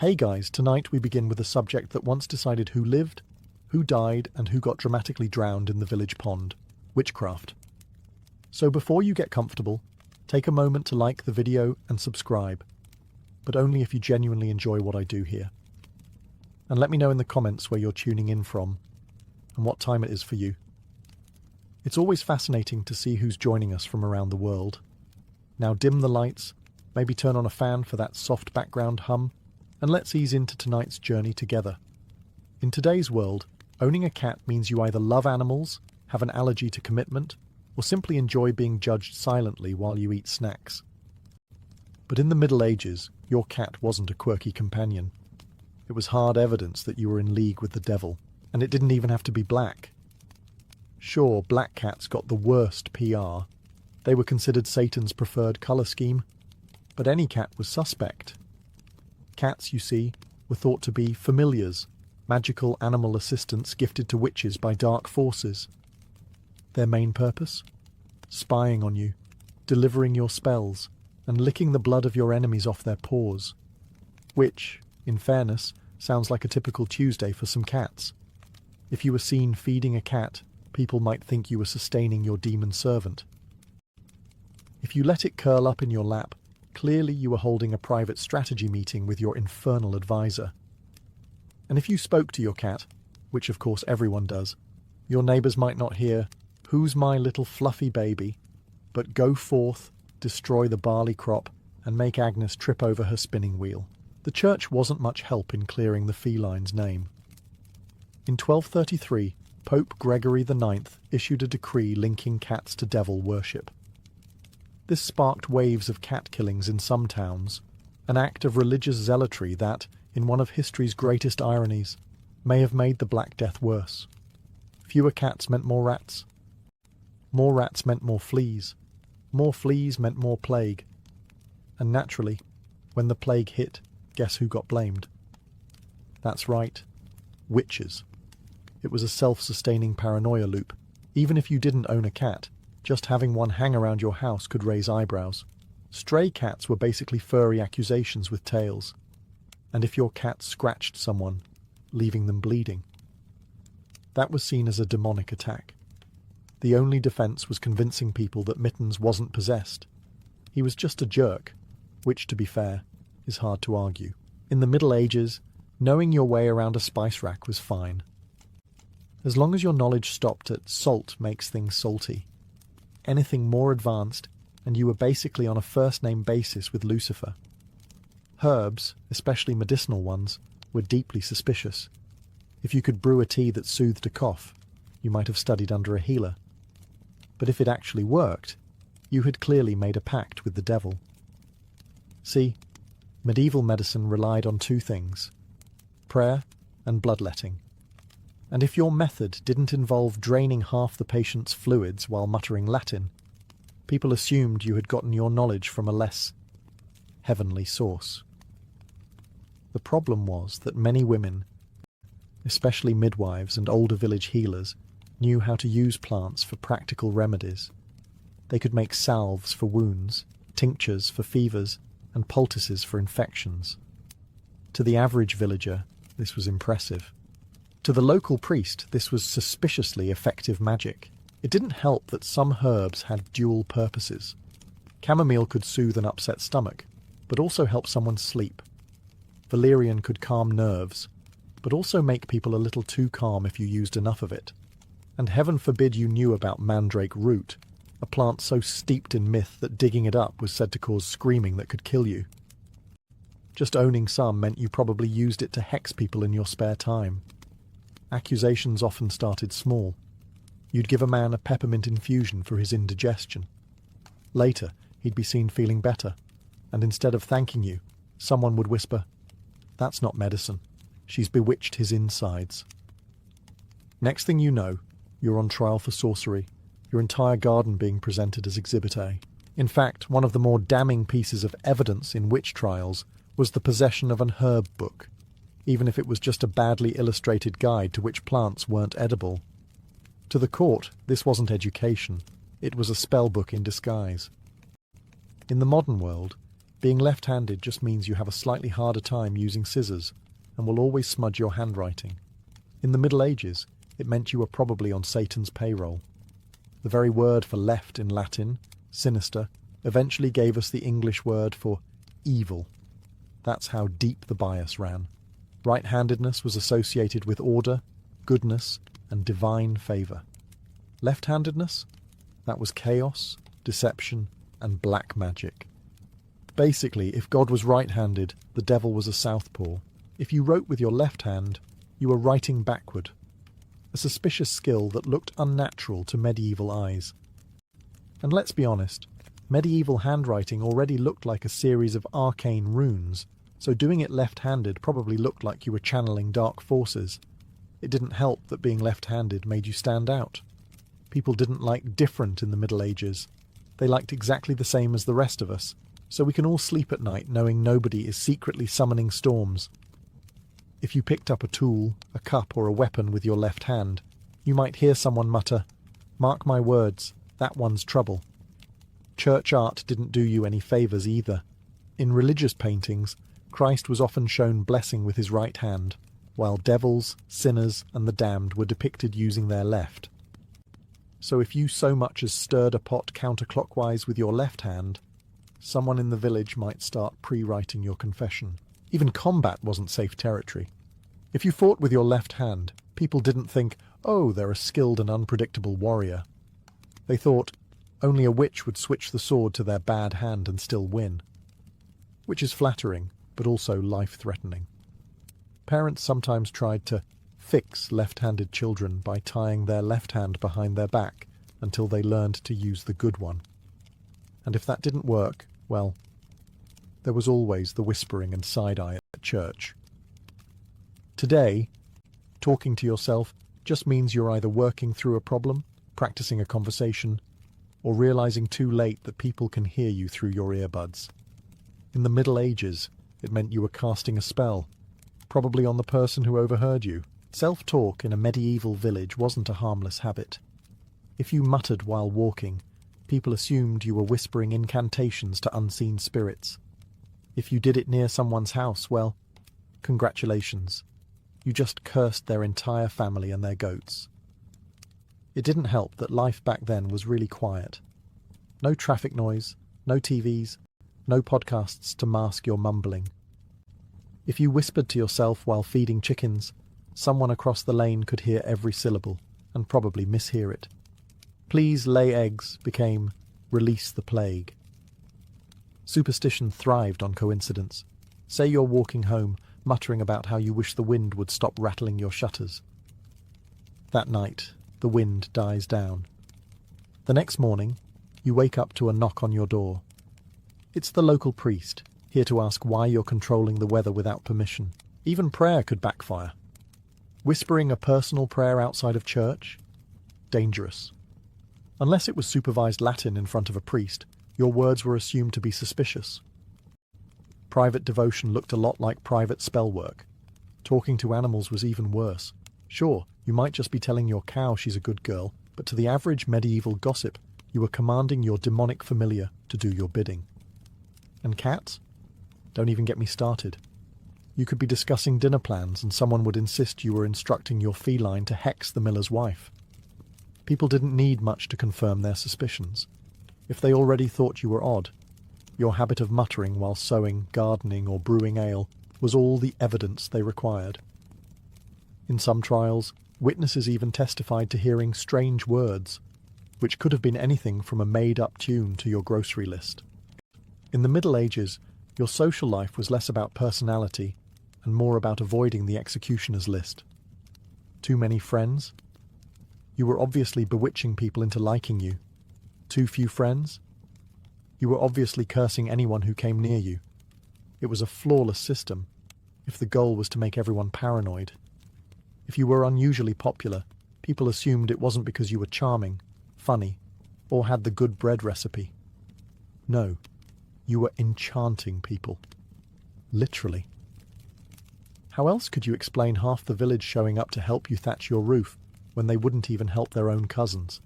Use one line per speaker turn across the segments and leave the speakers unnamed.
Hey guys, tonight we begin with a subject that once decided who lived, who died, and who got dramatically drowned in the village pond: witchcraft. So before you get comfortable, take a moment to like the video and subscribe, but only if you genuinely enjoy what I do here. And let me know in the comments where you're tuning in from and what time it is for you. It's always fascinating to see who's joining us from around the world. Now dim the lights, maybe turn on a fan for that soft background hum, and let's ease into tonight's journey together. In today's world, owning a cat means you either love animals, have an allergy to commitment, or simply enjoy being judged silently while you eat snacks. But in the Middle Ages, your cat wasn't a quirky companion. It was hard evidence that you were in league with the devil, and it didn't even have to be black. Sure, black cats got the worst PR. They were considered Satan's preferred colour scheme, but any cat was suspect. Cats, you see, were thought to be familiars, magical animal assistants gifted to witches by dark forces. Their main purpose? Spying on you, delivering your spells, and licking the blood of your enemies off their paws. Which, in fairness, sounds like a typical Tuesday for some cats. If you were seen feeding a cat, people might think you were sustaining your demon servant. If you let it curl up in your lap, clearly you were holding a private strategy meeting with your infernal advisor. And if you spoke to your cat, which of course everyone does, your neighbours might not hear, "Who's my little fluffy baby?" but "Go forth, destroy the barley crop, and make Agnes trip over her spinning wheel." The church wasn't much help in clearing the feline's name. In 1233, Pope Gregory IX issued a decree linking cats to devil worship. This sparked waves of cat killings in some towns, an act of religious zealotry that, in one of history's greatest ironies, may have made the Black Death worse. Fewer cats meant more rats. More rats meant more fleas. More fleas meant more plague. And naturally, when the plague hit, guess who got blamed? That's right, witches. It was a self-sustaining paranoia loop. Even if you didn't own a cat, just having one hang around your house could raise eyebrows. Stray cats were basically furry accusations with tails. And if your cat scratched someone, leaving them bleeding, that was seen as a demonic attack. The only defense was convincing people that Mittens wasn't possessed. He was just a jerk, which, to be fair, is hard to argue. In the Middle Ages, knowing your way around a spice rack was fine. As long as your knowledge stopped at "salt makes things salty." Anything more advanced, and you were basically on a first-name basis with Lucifer. Herbs, especially medicinal ones, were deeply suspicious. If you could brew a tea that soothed a cough, you might have studied under a healer. But if it actually worked, you had clearly made a pact with the devil. See, medieval medicine relied on two things: prayer and bloodletting. And if your method didn't involve draining half the patient's fluids while muttering Latin, people assumed you had gotten your knowledge from a less heavenly source. The problem was that many women, especially midwives and older village healers, knew how to use plants for practical remedies. They could make salves for wounds, tinctures for fevers, and poultices for infections. To the average villager, this was impressive. To the local priest, this was suspiciously effective magic. It didn't help that some herbs had dual purposes. Chamomile could soothe an upset stomach, but also help someone sleep. Valerian could calm nerves, but also make people a little too calm if you used enough of it. And heaven forbid you knew about mandrake root, a plant so steeped in myth that digging it up was said to cause screaming that could kill you. Just owning some meant you probably used it to hex people in your spare time. Accusations often started small. You'd give a man a peppermint infusion for his indigestion. Later, he'd be seen feeling better, and instead of thanking you, someone would whisper, "That's not medicine. She's bewitched his insides." Next thing you know, you're on trial for sorcery, your entire garden being presented as Exhibit A. In fact, one of the more damning pieces of evidence in witch trials was the possession of an herb book, even if it was just a badly illustrated guide to which plants weren't edible. To the court, this wasn't education, it was a spell book in disguise. In the modern world, Being left-handed just means you have a slightly harder time using scissors and will always smudge your handwriting. In the Middle Ages, it meant you were probably on Satan's payroll. The very word for left in Latin, sinister, eventually gave us the English word for evil. That's how deep the bias ran. Right-handedness was associated with order, goodness, and divine favour. Left-handedness? That was chaos, deception, and black magic. Basically, if God was right-handed, the devil was a southpaw. If you wrote with your left hand, you were writing backward. A suspicious skill that looked unnatural to medieval eyes. And let's be honest, medieval handwriting already looked like a series of arcane runes, so doing it left-handed probably looked like you were channeling dark forces. It didn't help that being left-handed made you stand out. People didn't like different in the Middle Ages. They liked exactly the same as the rest of us, so we can all sleep at night knowing nobody is secretly summoning storms. If you picked up a tool, a cup or a weapon with your left hand, you might hear someone mutter, "Mark my words, that one's trouble." Church art didn't do you any favours either. In religious paintings, Christ was often shown blessing with his right hand, while devils, sinners and the damned were depicted using their left. So if you so much as stirred a pot counterclockwise with your left hand, someone in the village might start pre-writing your confession. Even combat wasn't safe territory. If you fought with your left hand, people didn't think, "Oh, they're a skilled and unpredictable warrior." They thought, only a witch would switch the sword to their bad hand and still win. Which is flattering, but also life-threatening. Parents sometimes tried to fix left-handed children by tying their left hand behind their back until they learned to use the good one. And if that didn't work, well, there was always the whispering and side-eye at church. Today, talking to yourself just means you're either working through a problem, practicing a conversation, or realizing too late that people can hear you through your earbuds. In the Middle Ages, it meant you were casting a spell, probably on the person who overheard you. Self-talk in a medieval village wasn't a harmless habit. If you muttered while walking, people assumed you were whispering incantations to unseen spirits. If you did it near someone's house, well, congratulations. You just cursed their entire family and their goats. It didn't help that life back then was really quiet. No traffic noise, no TVs, no podcasts to mask your mumbling. If you whispered to yourself while feeding chickens, someone across the lane could hear every syllable and probably mishear it. "Please lay eggs" became "release the plague." Superstition thrived on coincidence. Say you're walking home, muttering about how you wish the wind would stop rattling your shutters. That night, the wind dies down. The next morning, you wake up to a knock on your door. It's the local priest, here to ask why you're controlling the weather without permission. Even prayer could backfire. Whispering a personal prayer outside of church? Dangerous. Unless it was supervised Latin in front of a priest, your words were assumed to be suspicious. Private devotion looked a lot like private spell work. Talking to animals was even worse. Sure, you might just be telling your cow she's a good girl, but to the average medieval gossip, you were commanding your demonic familiar to do your bidding. And cats? Don't even get me started. You could be discussing dinner plans and someone would insist you were instructing your feline to hex the miller's wife. People didn't need much to confirm their suspicions. If they already thought you were odd, your habit of muttering while sewing, gardening or brewing ale was all the evidence they required. In some trials, witnesses even testified to hearing strange words, which could have been anything from a made-up tune to your grocery list. In the Middle Ages, your social life was less about personality and more about avoiding the executioner's list. Too many friends? You were obviously bewitching people into liking you. Too few friends? You were obviously cursing anyone who came near you. It was a flawless system, if the goal was to make everyone paranoid. If you were unusually popular, people assumed it wasn't because you were charming, funny, or had the good bread recipe. No, you were enchanting people. Literally. How else could you explain half the village showing up to help you thatch your roof when they wouldn't even help their own cousins?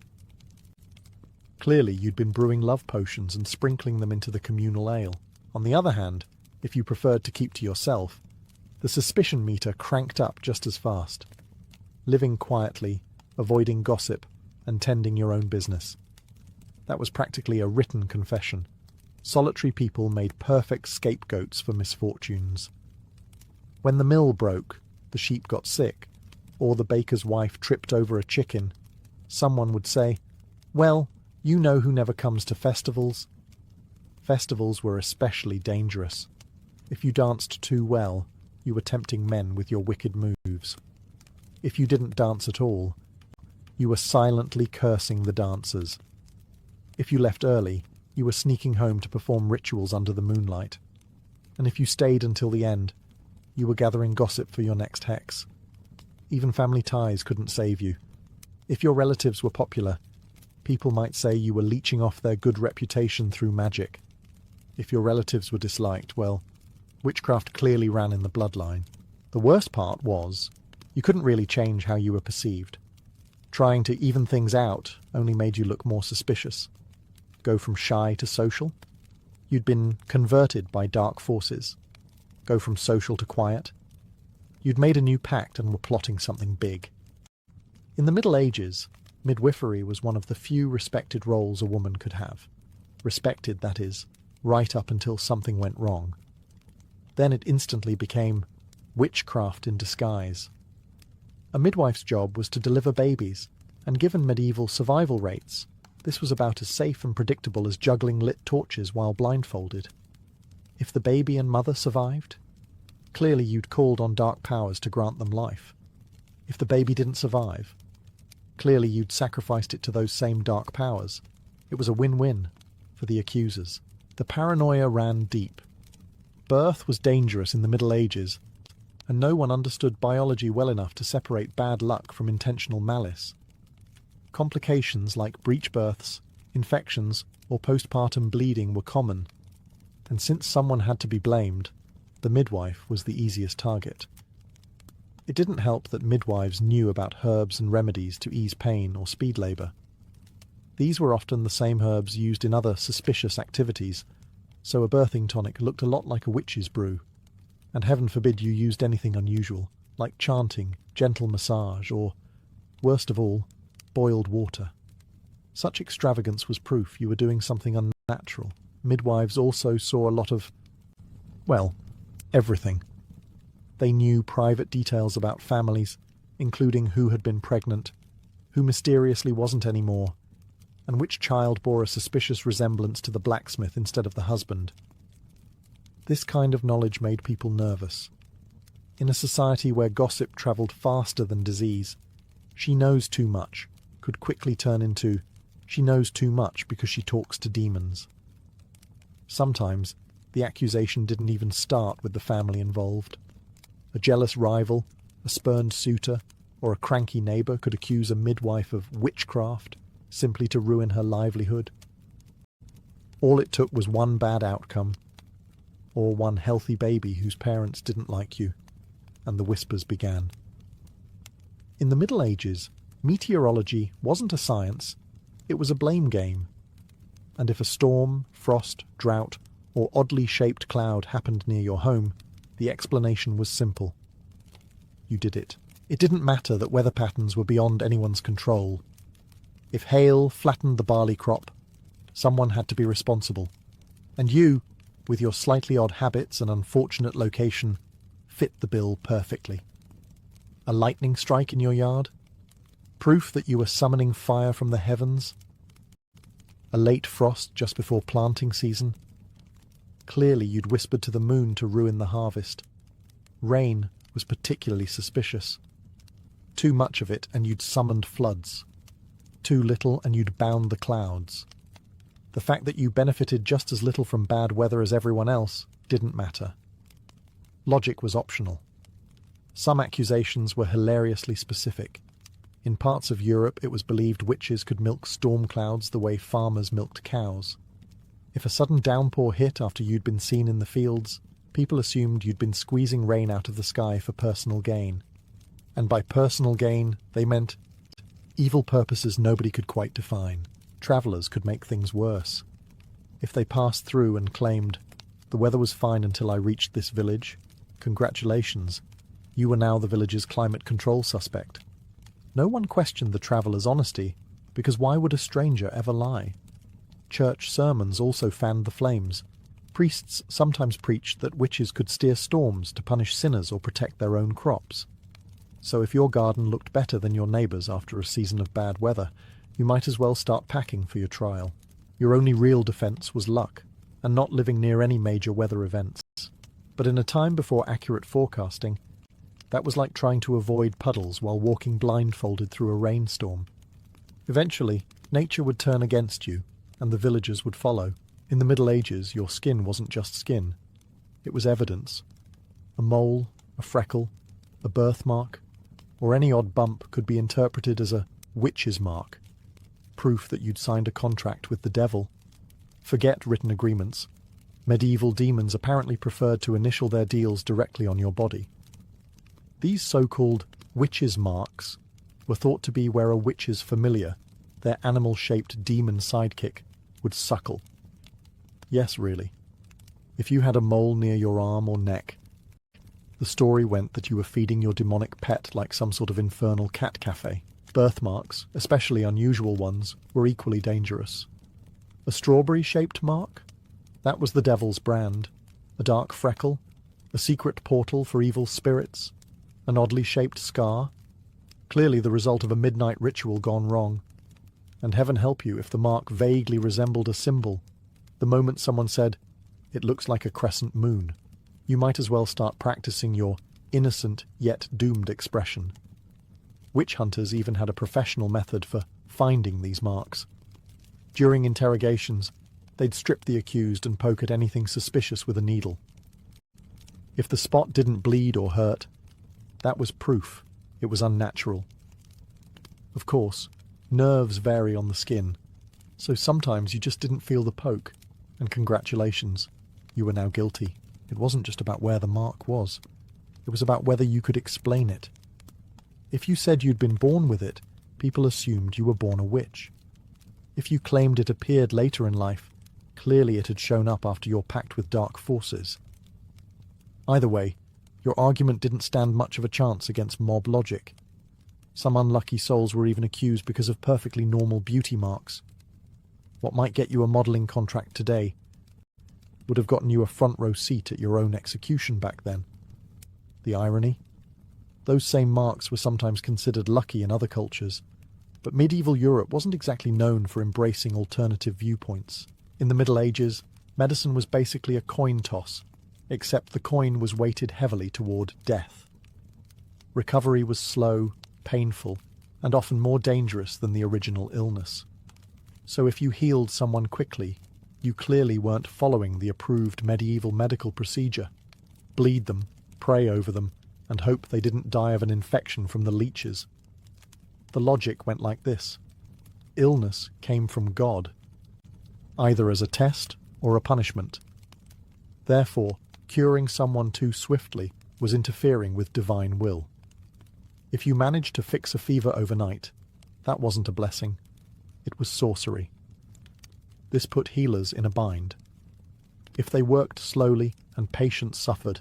Clearly you'd been brewing love potions and sprinkling them into the communal ale, On the other hand, if you preferred to keep to yourself, the suspicion meter cranked up just as fast. Living quietly, avoiding gossip, and tending your own business. That was practically a written confession. Solitary people made perfect scapegoats for misfortunes. When the mill broke, the sheep got sick, or the baker's wife tripped over a chicken, someone would say, "Well, you know who never comes to festivals." Festivals were especially dangerous. If you danced too well, you were tempting men with your wicked moves. If you didn't dance at all, you were silently cursing the dancers. If you left early, you were sneaking home to perform rituals under the moonlight. And if you stayed until the end, you were gathering gossip for your next hex. Even family ties couldn't save you. If your relatives were popular, people might say you were leeching off their good reputation through magic. If your relatives were disliked, well, witchcraft clearly ran in the bloodline. The worst part was, you couldn't really change how you were perceived. Trying to even things out only made you look more suspicious. Go from shy to social? You'd been converted by dark forces. Go from social to quiet? You'd made a new pact and were plotting something big. In the Middle Ages, midwifery was one of the few respected roles a woman could have. Respected, that is, right up until something went wrong. Then it instantly became witchcraft in disguise. A midwife's job was to deliver babies, and given medieval survival rates, this was about as safe and predictable as juggling lit torches while blindfolded. If the baby and mother survived, clearly you'd called on dark powers to grant them life. If the baby didn't survive, clearly you'd sacrificed it to those same dark powers. It was a win-win for the accusers. The paranoia ran deep. Birth was dangerous in the Middle Ages, and no one understood biology well enough to separate bad luck from intentional malice. Complications like breech births, infections, or postpartum bleeding were common, and since someone had to be blamed, the midwife was the easiest target. It didn't help that midwives knew about herbs and remedies to ease pain or speed labour. These were often the same herbs used in other suspicious activities, so a birthing tonic looked a lot like a witch's brew. And heaven forbid you used anything unusual, like chanting, gentle massage, or, worst of all, boiled water. Such extravagance was proof you were doing something unnatural. Midwives also saw a lot of, well, everything. They knew private details about families, including who had been pregnant, who mysteriously wasn't anymore, and which child bore a suspicious resemblance to the blacksmith instead of the husband. This kind of knowledge made people nervous. In a society where gossip travelled faster than disease, she knows too much could quickly turn into she knows too much because she talks to demons. Sometimes the accusation didn't even start with the family involved. A jealous rival, a spurned suitor, or a cranky neighbour could accuse a midwife of witchcraft simply to ruin her livelihood. All it took was one bad outcome, or one healthy baby whose parents didn't like you, and the whispers began. In the Middle Ages, meteorology wasn't a science, it was a blame game. And if a storm, frost, drought, or oddly shaped cloud happened near your home, the explanation was simple. You did it. It didn't matter that weather patterns were beyond anyone's control. If hail flattened the barley crop, someone had to be responsible. And you, with your slightly odd habits and unfortunate location, fit the bill perfectly. A lightning strike in your yard? Proof that you were summoning fire from the heavens? A late frost just before planting season? Clearly you'd whispered to the moon to ruin the harvest. Rain was particularly suspicious. Too much of it and you'd summoned floods. Too little and you'd bound the clouds. The fact that you benefited just as little from bad weather as everyone else didn't matter. Logic was optional. Some accusations were hilariously specific. In parts of Europe it was believed witches could milk storm clouds the way farmers milked cows. If a sudden downpour hit after you'd been seen in the fields, people assumed you'd been squeezing rain out of the sky for personal gain. And by personal gain, they meant evil purposes nobody could quite define. Travellers could make things worse. If they passed through and claimed, "The The weather was fine until I reached this village. Congratulations. You are now the village's climate control suspect. No one questioned the traveller's honesty, because why would a stranger ever lie? Church sermons also fanned the flames. Priests sometimes preached that witches could steer storms to punish sinners or protect their own crops. So if your garden looked better than your neighbour's after a season of bad weather, you might as well start packing for your trial. Your only real defence was luck, and not living near any major weather events. But in a time before accurate forecasting, that was like trying to avoid puddles while walking blindfolded through a rainstorm. Eventually, nature would turn against you, and the villagers would follow. In the Middle Ages, your skin wasn't just skin. It was evidence. A mole, a freckle, a birthmark, or any odd bump could be interpreted as a witch's mark, proof that you'd signed a contract with the devil. Forget written agreements. Medieval demons apparently preferred to initial their deals directly on your body. These so-called witches' marks were thought to be where a witch's familiar, their animal-shaped demon sidekick, would suckle. Yes, really. If you had a mole near your arm or neck, the story went that you were feeding your demonic pet like some sort of infernal cat cafe. Birthmarks, especially unusual ones, were equally dangerous. A strawberry-shaped mark? That was the devil's brand. A dark freckle? A secret portal for evil spirits? An oddly shaped scar? Clearly the result of a midnight ritual gone wrong. And heaven help you if the mark vaguely resembled a symbol. The moment someone said, "It looks like a crescent moon," you might as well start practicing your innocent yet doomed expression. Witch hunters even had a professional method for finding these marks. During interrogations, they'd strip the accused and poke at anything suspicious with a needle. If the spot didn't bleed or hurt, that was proof it was unnatural. Of course, nerves vary on the skin, so sometimes you just didn't feel the poke, and congratulations, you were now guilty. It wasn't just about where the mark was. It was about whether you could explain it. If you said you'd been born with it, people assumed you were born a witch. If you claimed it appeared later in life, clearly it had shown up after your pact with dark forces. Either way, your argument didn't stand much of a chance against mob logic. Some unlucky souls were even accused because of perfectly normal beauty marks. What might get you a modelling contract today would have gotten you a front row seat at your own execution back then. The irony? Those same marks were sometimes considered lucky in other cultures, but medieval Europe wasn't exactly known for embracing alternative viewpoints. In the Middle Ages, medicine was basically a coin toss, except the coin was weighted heavily toward death. Recovery was slow, painful, and often more dangerous than the original illness. So if you healed someone quickly, you clearly weren't following the approved medieval medical procedure. Bleed them, pray over them, and hope they didn't die of an infection from the leeches. The logic went like this. Illness came from God, either as a test or a punishment. Therefore, curing someone too swiftly was interfering with divine will. If you managed to fix a fever overnight, that wasn't a blessing. It was sorcery. This put healers in a bind. If they worked slowly and patients suffered,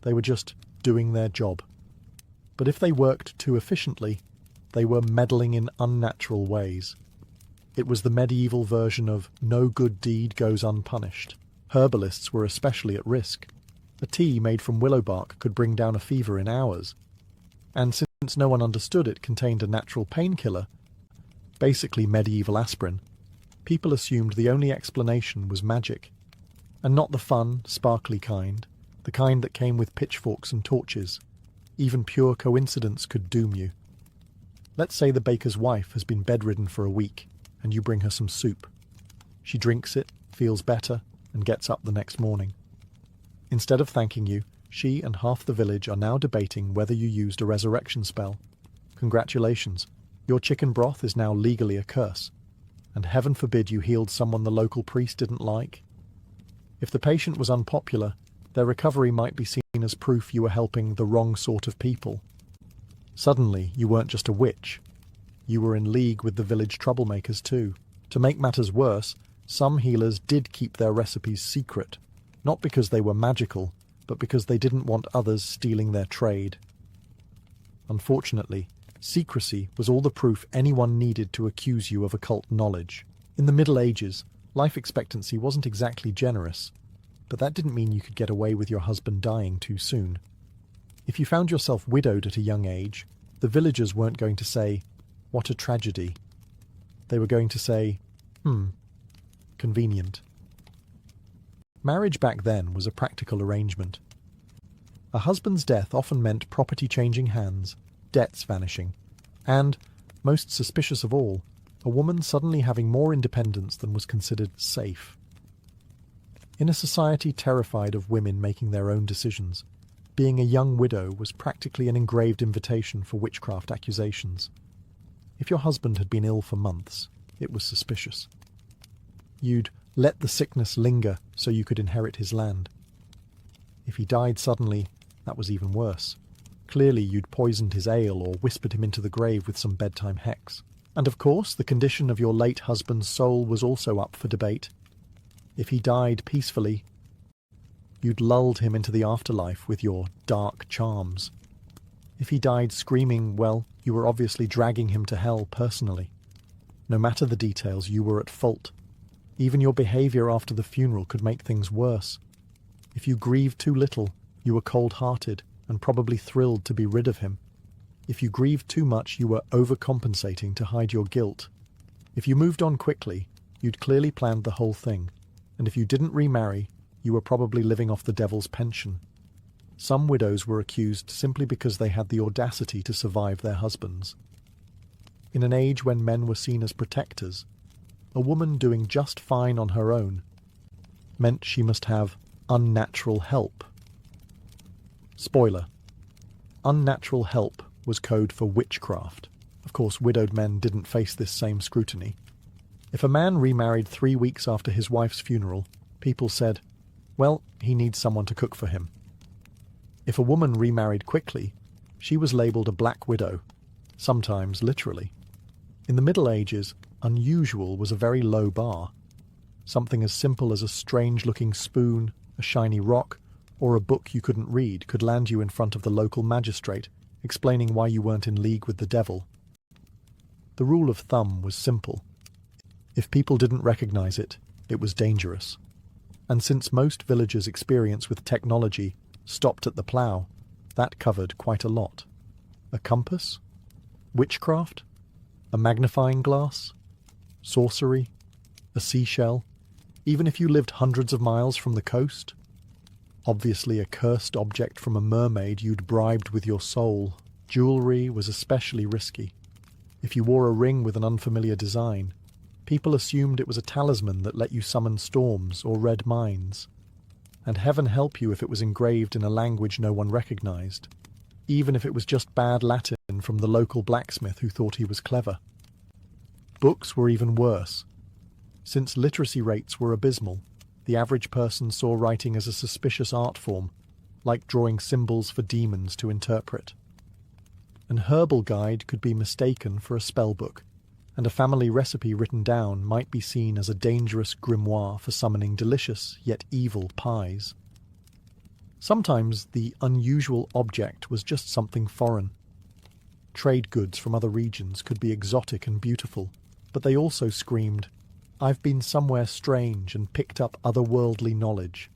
they were just doing their job. But if they worked too efficiently, they were meddling in unnatural ways. It was the medieval version of no good deed goes unpunished. Herbalists were especially at risk. A tea made from willow bark could bring down a fever in hours. And since no one understood it contained a natural painkiller, basically medieval aspirin, people assumed the only explanation was magic. And not the fun, sparkly kind, the kind that came with pitchforks and torches. Even pure coincidence could doom you. Let's say the baker's wife has been bedridden for a week, and you bring her some soup. She drinks it, feels better, and gets up the next morning. Instead of thanking you, she and half the village are now debating whether you used a resurrection spell. Congratulations, your chicken broth is now legally a curse, and heaven forbid you healed someone the local priest didn't like. If the patient was unpopular, their recovery might be seen as proof you were helping the wrong sort of people. Suddenly, you weren't just a witch. You were in league with the village troublemakers too. To make matters worse, some healers did keep their recipes secret. not because they were magical, but because they didn't want others stealing their trade. Unfortunately, secrecy was all the proof anyone needed to accuse you of occult knowledge. In the Middle Ages, life expectancy wasn't exactly generous, but that didn't mean you could get away with your husband dying too soon. If you found yourself widowed at a young age, the villagers weren't going to say, "What a tragedy." They were going to say, convenient. Marriage back then was a practical arrangement. A husband's death often meant property changing hands, debts vanishing, and, most suspicious of all, a woman suddenly having more independence than was considered safe. In a society terrified of women making their own decisions, being a young widow was practically an engraved invitation for witchcraft accusations. If your husband had been ill for months, it was suspicious. You'd let the sickness linger so you could inherit his land. If he died suddenly, that was even worse. Clearly you'd poisoned his ale or whispered him into the grave with some bedtime hex. And of course, the condition of your late husband's soul was also up for debate. If he died peacefully, you'd lulled him into the afterlife with your dark charms. If he died screaming, well, you were obviously dragging him to hell personally. No matter the details, you were at fault. Even your behaviour after the funeral could make things worse. If you grieved too little, you were cold-hearted and probably thrilled to be rid of him. If you grieved too much, you were overcompensating to hide your guilt. If you moved on quickly, you'd clearly planned the whole thing. And if you didn't remarry, you were probably living off the devil's pension. Some widows were accused simply because they had the audacity to survive their husbands. In an age when men were seen as protectors, a woman doing just fine on her own meant she must have unnatural help. Spoiler: unnatural help was code for witchcraft. Of course, widowed men didn't face this same scrutiny. If a man remarried 3 weeks after his wife's funeral, people said, well, he needs someone to cook for him. If a woman remarried quickly, she was labelled a black widow, sometimes literally. In the Middle Ages, unusual was a very low bar. Something as simple as a strange-looking spoon, a shiny rock, or a book you couldn't read could land you in front of the local magistrate, explaining why you weren't in league with the devil. The rule of thumb was simple. If people didn't recognize it, it was dangerous. And since most villagers' experience with technology stopped at the plough, that covered quite a lot. A compass? Witchcraft? A magnifying glass? Sorcery? A seashell? Even if you lived hundreds of miles from the coast? Obviously a cursed object from a mermaid you'd bribed with your soul. Jewellery was especially risky. If you wore a ring with an unfamiliar design, people assumed it was a talisman that let you summon storms or read minds. And heaven help you if it was engraved in a language no one recognized, even if it was just bad Latin from the local blacksmith who thought he was clever. Books were even worse. Since literacy rates were abysmal, the average person saw writing as a suspicious art form, like drawing symbols for demons to interpret. An herbal guide could be mistaken for a spell book, and a family recipe written down might be seen as a dangerous grimoire for summoning delicious yet evil pies. Sometimes the unusual object was just something foreign. Trade goods from other regions could be exotic and beautiful, but they also screamed, "I've been somewhere strange and picked up otherworldly knowledge."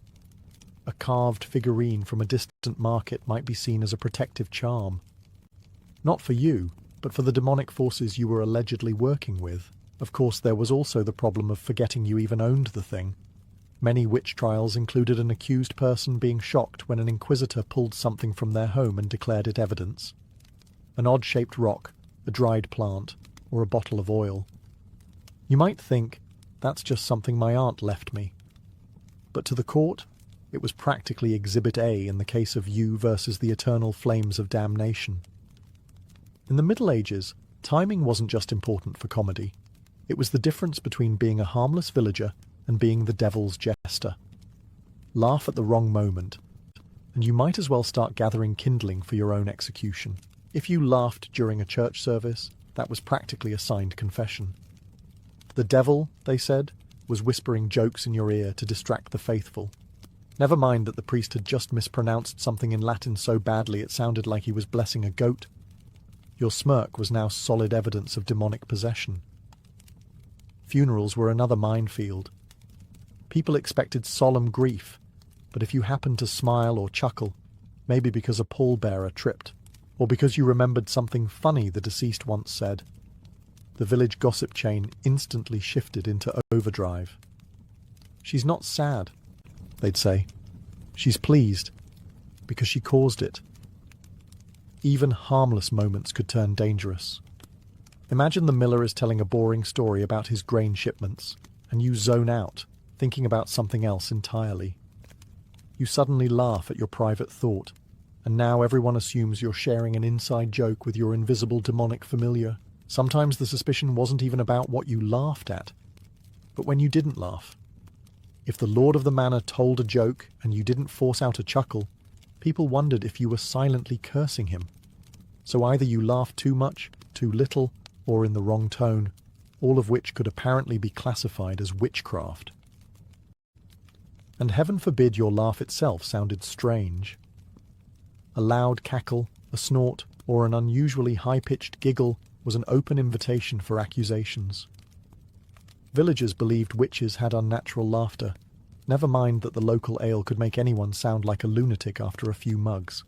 A carved figurine from a distant market might be seen as a protective charm. Not for you, but for the demonic forces you were allegedly working with. Of course, there was also the problem of forgetting you even owned the thing. Many witch trials included an accused person being shocked when an inquisitor pulled something from their home and declared it evidence. An odd-shaped rock, a dried plant, or a bottle of oil. You might think, that's just something my aunt left me. But to the court, it was practically Exhibit A in the case of you versus the eternal flames of damnation. In the Middle Ages, timing wasn't just important for comedy. It was the difference between being a harmless villager and being the devil's jester. Laugh at the wrong moment, and you might as well start gathering kindling for your own execution. If you laughed during a church service, that was practically a signed confession. The devil, they said, was whispering jokes in your ear to distract the faithful. Never mind that the priest had just mispronounced something in Latin so badly it sounded like he was blessing a goat. Your smirk was now solid evidence of demonic possession. Funerals were another minefield. People expected solemn grief, but if you happened to smile or chuckle, maybe because a pallbearer tripped, or because you remembered something funny the deceased once said, the village gossip chain instantly shifted into overdrive. "She's not sad," they'd say. "She's pleased, because she caused it." Even harmless moments could turn dangerous. Imagine the miller is telling a boring story about his grain shipments, and you zone out, thinking about something else entirely. You suddenly laugh at your private thought, and now everyone assumes you're sharing an inside joke with your invisible demonic familiar. Sometimes the suspicion wasn't even about what you laughed at, but when you didn't laugh. If the lord of the manor told a joke and you didn't force out a chuckle, people wondered if you were silently cursing him. So either you laughed too much, too little, or in the wrong tone, all of which could apparently be classified as witchcraft. And heaven forbid your laugh itself sounded strange. A loud cackle, a snort, or an unusually high-pitched giggle was an open invitation for accusations. Villagers believed witches had unnatural laughter, never mind that the local ale could make anyone sound like a lunatic after a few mugs.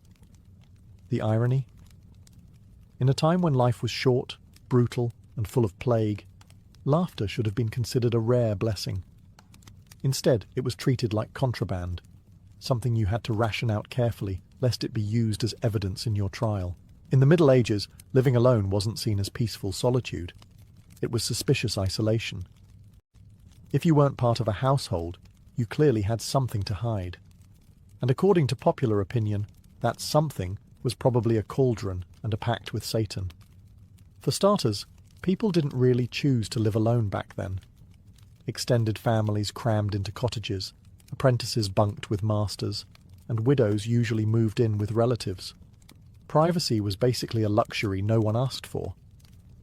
The irony? In a time when life was short, brutal, and full of plague, laughter should have been considered a rare blessing. Instead, it was treated like contraband, something you had to ration out carefully, lest it be used as evidence in your trial. In the Middle Ages, living alone wasn't seen as peaceful solitude. It was suspicious isolation. If you weren't part of a household, you clearly had something to hide. And according to popular opinion, that something was probably a cauldron and a pact with Satan. For starters, people didn't really choose to live alone back then. Extended families crammed into cottages, apprentices bunked with masters, and widows usually moved in with relatives. Privacy was basically a luxury no one asked for,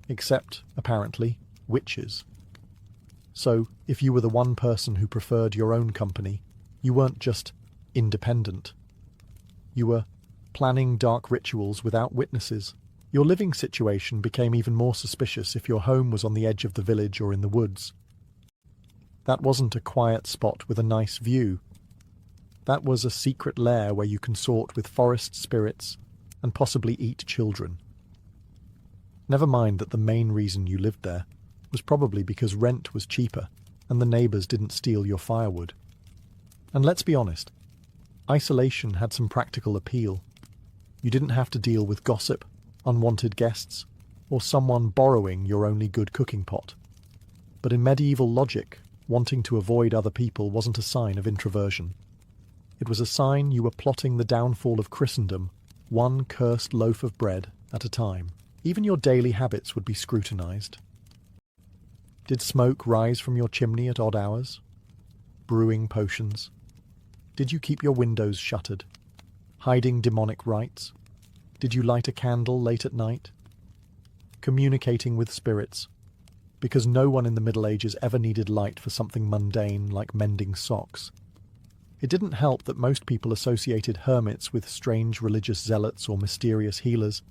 except, apparently, witches. So, if you were the one person who preferred your own company, you weren't just independent. You were planning dark rituals without witnesses. Your living situation became even more suspicious if your home was on the edge of the village or in the woods. That wasn't a quiet spot with a nice view. That was a secret lair where you consort with forest spirits and possibly eat children. Never mind that the main reason you lived there was probably because rent was cheaper and the neighbours didn't steal your firewood. And let's be honest, isolation had some practical appeal. You didn't have to deal with gossip, unwanted guests, or someone borrowing your only good cooking pot. But in medieval logic, wanting to avoid other people wasn't a sign of introversion. It was a sign you were plotting the downfall of Christendom, one cursed loaf of bread at a time. Even your daily habits would be scrutinized. Did smoke rise from your chimney at odd hours? Brewing potions? Did you keep your windows shuttered? Hiding demonic rites? Did you light a candle late at night? Communicating with spirits, because no one in the Middle Ages ever needed light for something mundane like mending socks. It didn't help that most people associated hermits with strange religious zealots or mysterious healers,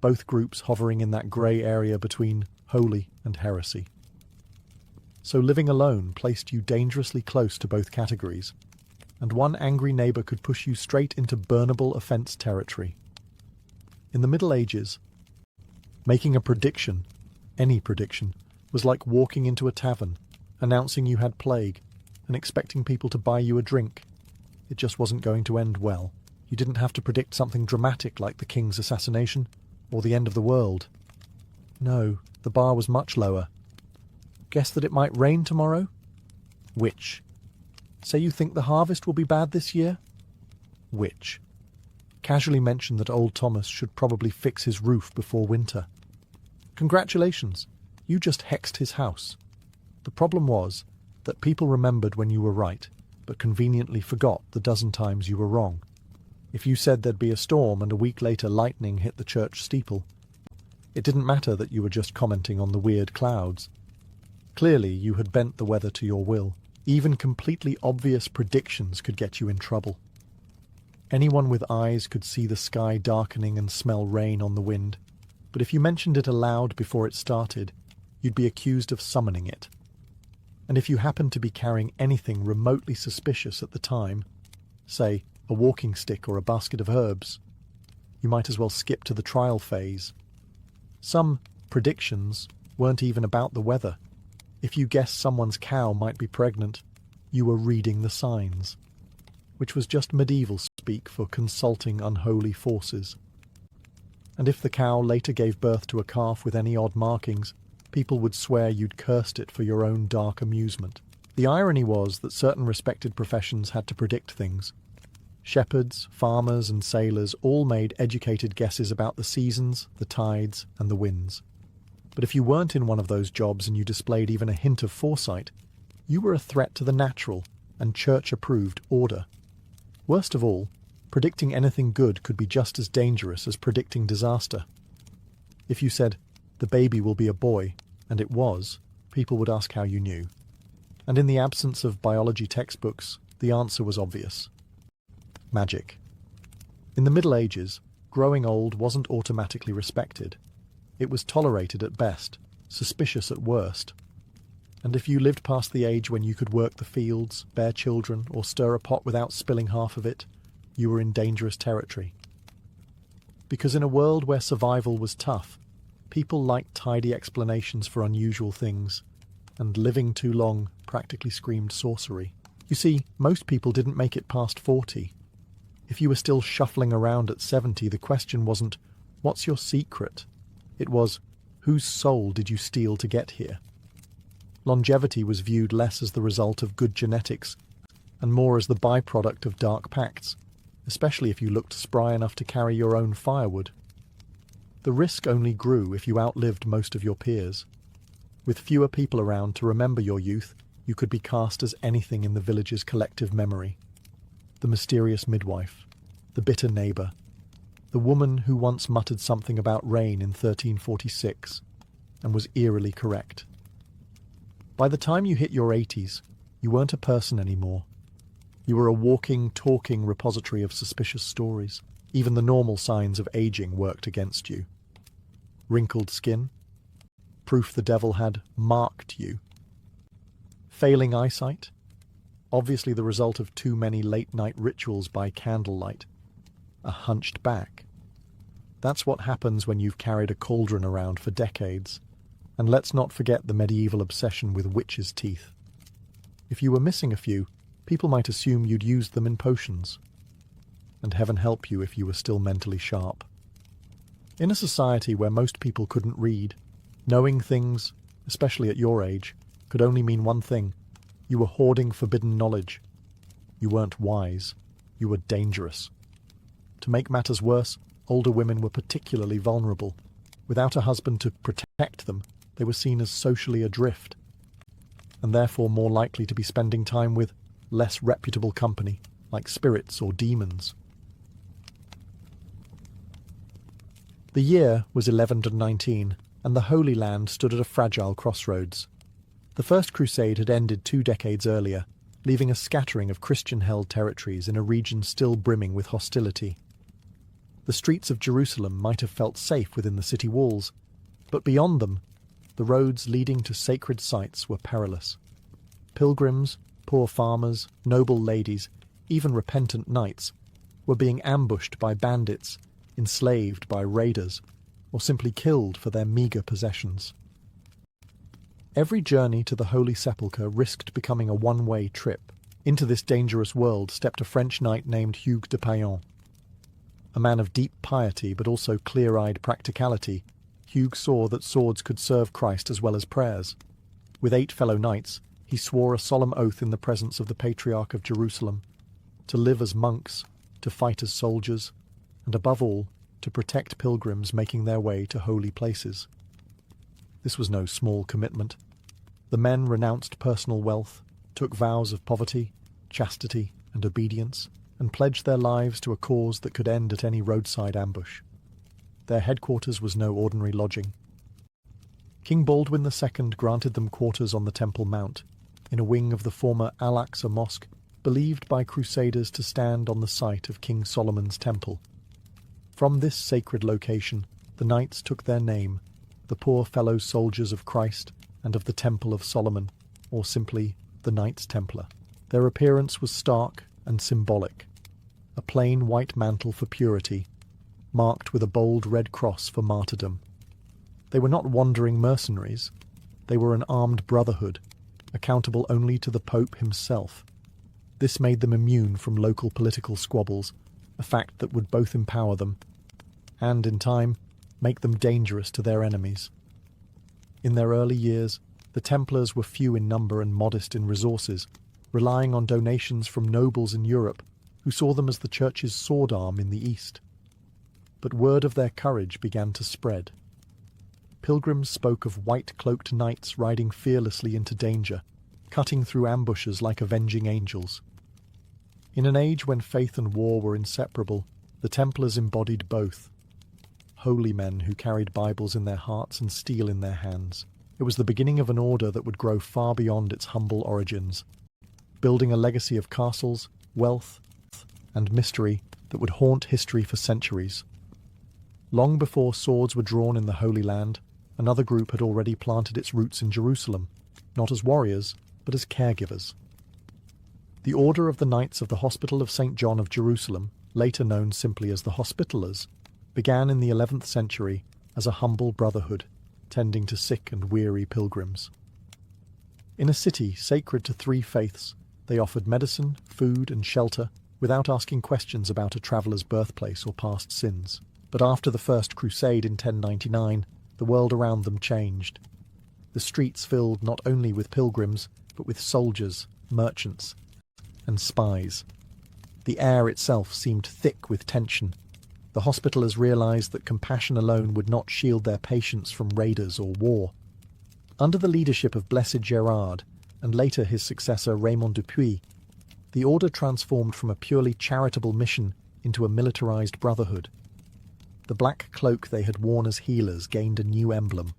both groups hovering in that grey area between holy and heresy. So living alone placed you dangerously close to both categories, and one angry neighbour could push you straight into burnable offence territory. In the Middle Ages, making a prediction, any prediction, was like walking into a tavern, announcing you had plague, and expecting people to buy you a drink. It just wasn't going to end well. You didn't have to predict something dramatic like the king's assassination, or the end of the world. No, the bar was much lower. Guess that it might rain tomorrow? Witch. Say you think the harvest will be bad this year? Witch. Casually mention that old Thomas should probably fix his roof before winter. Congratulations, you just hexed his house. The problem was that people remembered when you were right, but conveniently forgot the dozen times you were wrong. If you said there'd be a storm and a week later lightning hit the church steeple, it didn't matter that you were just commenting on the weird clouds. Clearly you had bent the weather to your will. Even completely obvious predictions could get you in trouble. Anyone with eyes could see the sky darkening and smell rain on the wind, but if you mentioned it aloud before it started, you'd be accused of summoning it. And if you happened to be carrying anything remotely suspicious at the time, say a walking stick or a basket of herbs, you might as well skip to the trial phase. Some predictions weren't even about the weather. If you guessed someone's cow might be pregnant, you were reading the signs, which was just medieval speak for consulting unholy forces. And if the cow later gave birth to a calf with any odd markings, people would swear you'd cursed it for your own dark amusement. The irony was that certain respected professions had to predict things. Shepherds, farmers, and sailors all made educated guesses about the seasons, the tides, and the winds. But if you weren't in one of those jobs and you displayed even a hint of foresight, you were a threat to the natural and church-approved order. Worst of all, predicting anything good could be just as dangerous as predicting disaster. If you said, "The baby will be a boy," and it was, people would ask how you knew. And in the absence of biology textbooks, the answer was obvious. Magic. In the Middle Ages, growing old wasn't automatically respected. It was tolerated at best, suspicious at worst. And if you lived past the age when you could work the fields, bear children, or stir a pot without spilling half of it, you were in dangerous territory. Because in a world where survival was tough, people liked tidy explanations for unusual things, and living too long practically screamed sorcery. You see, most people didn't make it past 40. If you were still shuffling around at 70, the question wasn't, "What's your secret?" It was, "Whose soul did you steal to get here?" Longevity was viewed less as the result of good genetics and more as the byproduct of dark pacts, especially if you looked spry enough to carry your own firewood. The risk only grew if you outlived most of your peers. With fewer people around to remember your youth, you could be cast as anything in the village's collective memory. The mysterious midwife, the bitter neighbour, the woman who once muttered something about rain in 1346 and was eerily correct. By the time you hit your 80s, you weren't a person anymore. You were a walking, talking repository of suspicious stories. Even the normal signs of aging worked against you. Wrinkled skin, proof the devil had marked you. Failing eyesight, obviously the result of too many late-night rituals by candlelight. A hunched back. That's what happens when you've carried a cauldron around for decades. And let's not forget the medieval obsession with witches' teeth. If you were missing a few, people might assume you'd used them in potions. And heaven help you if you were still mentally sharp. In a society where most people couldn't read, knowing things, especially at your age, could only mean one thing. You were hoarding forbidden knowledge. You weren't wise. You were dangerous. To make matters worse, older women were particularly vulnerable. Without a husband to protect them, they were seen as socially adrift, and therefore more likely to be spending time with less reputable company, like spirits or demons. The year was 1119, and the Holy Land stood at a fragile crossroads. The First Crusade had ended 2 decades earlier, leaving a scattering of Christian-held territories in a region still brimming with hostility. The streets of Jerusalem might have felt safe within the city walls, but beyond them, the roads leading to sacred sites were perilous. Pilgrims, poor farmers, noble ladies, even repentant knights, were being ambushed by bandits, enslaved by raiders, or simply killed for their meagre possessions. Every journey to the Holy Sepulchre risked becoming a one-way trip. Into this dangerous world stepped a French knight named Hugues de Payan. A man of deep piety but also clear-eyed practicality, Hugues saw that swords could serve Christ as well as prayers. With 8 fellow knights, he swore a solemn oath in the presence of the Patriarch of Jerusalem, to live as monks, to fight as soldiers, and above all, to protect pilgrims making their way to holy places. This was no small commitment. The men renounced personal wealth, took vows of poverty, chastity, and obedience, and pledged their lives to a cause that could end at any roadside ambush. Their headquarters was no ordinary lodging. King Baldwin II granted them quarters on the Temple Mount, in a wing of the former Al-Aqsa Mosque, believed by Crusaders to stand on the site of King Solomon's temple. From this sacred location, the knights took their name, the poor fellow soldiers of Christ and of the Temple of Solomon, or simply the Knights Templar. Their appearance was stark and symbolic, a plain white mantle for purity, marked with a bold red cross for martyrdom. They were not wandering mercenaries, they were an armed brotherhood, accountable only to the Pope himself. This made them immune from local political squabbles, a fact that would both empower them and, in time, make them dangerous to their enemies. In their early years, the Templars were few in number and modest in resources, relying on donations from nobles in Europe who saw them as the Church's sword arm in the East. But word of their courage began to spread. Pilgrims spoke of white-cloaked knights riding fearlessly into danger, cutting through ambushes like avenging angels. In an age when faith and war were inseparable, the Templars embodied both. Holy men who carried Bibles in their hearts and steel in their hands. It was the beginning of an order that would grow far beyond its humble origins, building a legacy of castles, wealth, and mystery that would haunt history for centuries. Long before swords were drawn in the Holy Land, another group had already planted its roots in Jerusalem, not as warriors, but as caregivers. The Order of the Knights of the Hospital of St. John of Jerusalem, later known simply as the Hospitallers, began in the 11th century as a humble brotherhood, tending to sick and weary pilgrims. In a city sacred to three faiths, they offered medicine, food, and shelter without asking questions about a traveller's birthplace or past sins. But after the First Crusade in 1099, the world around them changed. The streets filled not only with pilgrims, but with soldiers, merchants, and spies. The air itself seemed thick with tension. The Hospitallers realized that compassion alone would not shield their patients from raiders or war. Under the leadership of Blessed Gerard, and later his successor Raymond Dupuy, the order transformed from a purely charitable mission into a militarized brotherhood. The black cloak they had worn as healers gained a new emblem,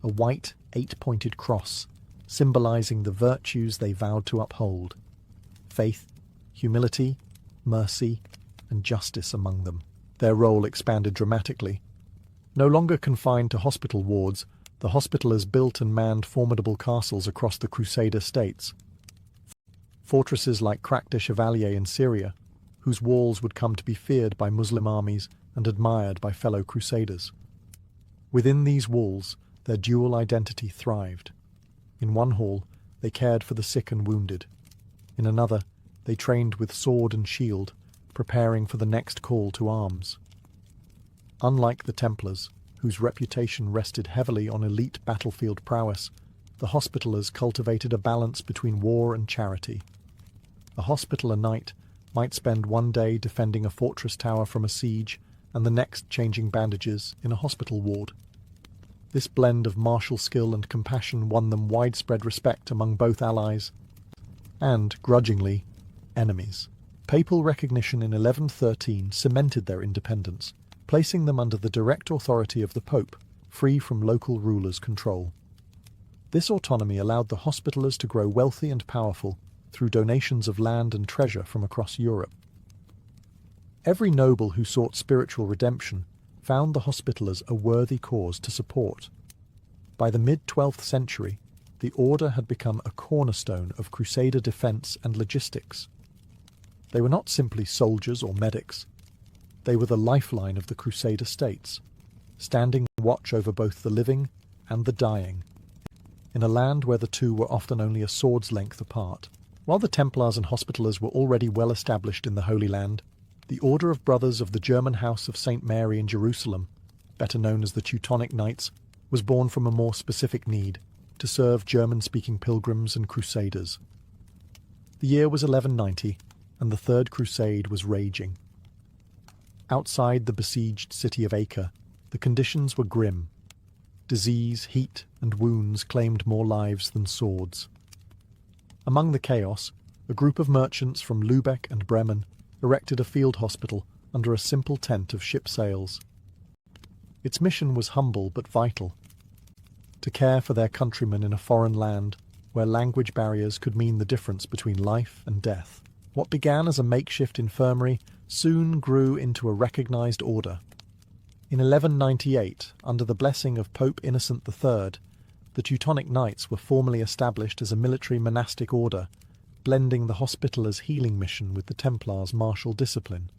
a white, eight-pointed cross, symbolizing the virtues they vowed to uphold: faith, humility, mercy, and justice among them. Their role expanded dramatically. No longer confined to hospital wards, the Hospitallers built and manned formidable castles across the Crusader states. Fortresses like Crac de Chevalier in Syria, whose walls would come to be feared by Muslim armies and admired by fellow Crusaders. Within these walls, their dual identity thrived. In one hall, they cared for the sick and wounded. In another, they trained with sword and shield, preparing for the next call to arms. Unlike the Templars, whose reputation rested heavily on elite battlefield prowess, the Hospitallers cultivated a balance between war and charity. A Hospitaller knight might spend one day defending a fortress tower from a siege and the next changing bandages in a hospital ward. This blend of martial skill and compassion won them widespread respect among both allies and, grudgingly, enemies. Papal recognition in 1113 cemented their independence, placing them under the direct authority of the Pope, free from local rulers' control. This autonomy allowed the Hospitallers to grow wealthy and powerful through donations of land and treasure from across Europe. Every noble who sought spiritual redemption found the Hospitallers a worthy cause to support. By the mid-12th century, the order had become a cornerstone of Crusader defense and logistics. They were not simply soldiers or medics. They were the lifeline of the Crusader states, standing watch over both the living and the dying, in a land where the two were often only a sword's length apart. While the Templars and Hospitallers were already well established in the Holy Land, the Order of Brothers of the German House of St. Mary in Jerusalem, better known as the Teutonic Knights, was born from a more specific need to serve German-speaking pilgrims and crusaders. The year was 1190, and the Third Crusade was raging. Outside the besieged city of Acre, the conditions were grim. Disease, heat, and wounds claimed more lives than swords. Among the chaos, a group of merchants from Lübeck and Bremen erected a field hospital under a simple tent of ship sails. Its mission was humble but vital: to care for their countrymen in a foreign land, where language barriers could mean the difference between life and death. What began as a makeshift infirmary soon grew into a recognized order. In 1198, under the blessing of Pope Innocent III, the Teutonic Knights were formally established as a military monastic order, blending the Hospitallers' healing mission with the Templars' martial discipline.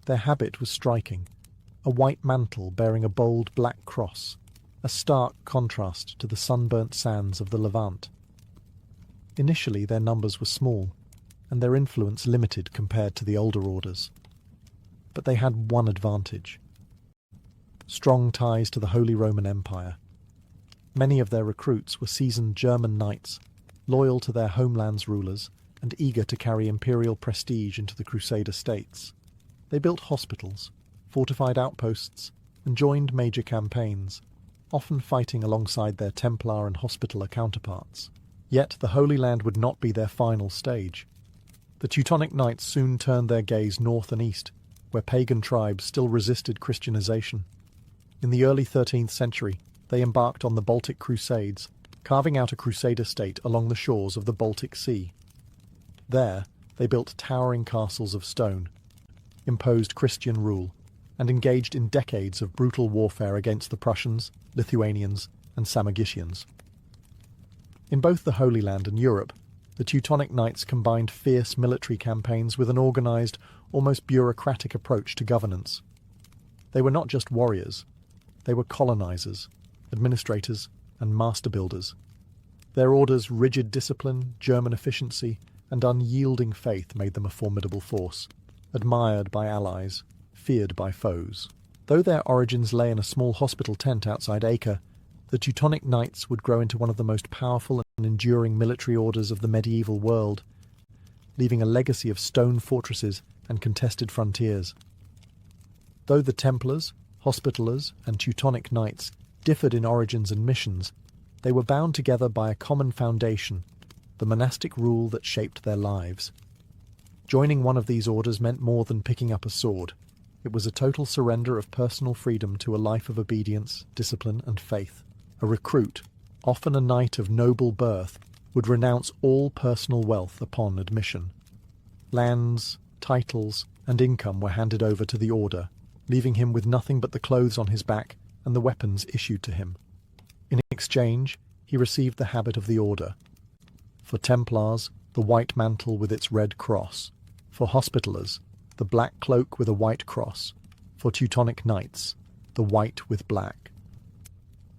Their habit was striking, a white mantle bearing a bold black cross, a stark contrast to the sunburnt sands of the Levant. Initially their numbers were small, and their influence limited compared to the older orders. But they had one advantage: strong ties to the Holy Roman Empire. Many of their recruits were seasoned German knights, loyal to their homeland's rulers and eager to carry imperial prestige into the Crusader states. They built hospitals, fortified outposts, and joined major campaigns, often fighting alongside their Templar and Hospitaller counterparts. Yet the Holy Land would not be their final stage. The Teutonic Knights soon turned their gaze north and east, where pagan tribes still resisted Christianization. In the early 13th century, they embarked on the Baltic Crusades, carving out a Crusader state along the shores of the Baltic Sea. There, they built towering castles of stone, imposed Christian rule, and engaged in decades of brutal warfare against the Prussians, Lithuanians, and Samogitians. In both the Holy Land and Europe, the Teutonic Knights combined fierce military campaigns with an organized, almost bureaucratic approach to governance. They were not just warriors, they were colonizers, administrators, and master builders. Their order's rigid discipline, German efficiency, and unyielding faith made them a formidable force, admired by allies, feared by foes. Though their origins lay in a small hospital tent outside Acre, the Teutonic Knights would grow into one of the most powerful and enduring military orders of the medieval world, leaving a legacy of stone fortresses and contested frontiers. Though the Templars, Hospitallers, and Teutonic Knights differed in origins and missions, they were bound together by a common foundation, the monastic rule that shaped their lives. Joining one of these orders meant more than picking up a sword. It was a total surrender of personal freedom to a life of obedience, discipline, and faith. A recruit, often a knight of noble birth, would renounce all personal wealth upon admission. Lands, titles, and income were handed over to the order, leaving him with nothing but the clothes on his back and the weapons issued to him. In exchange, he received the habit of the order. For Templars, the white mantle with its red cross. For Hospitallers, the black cloak with a white cross. For Teutonic Knights, the white with black.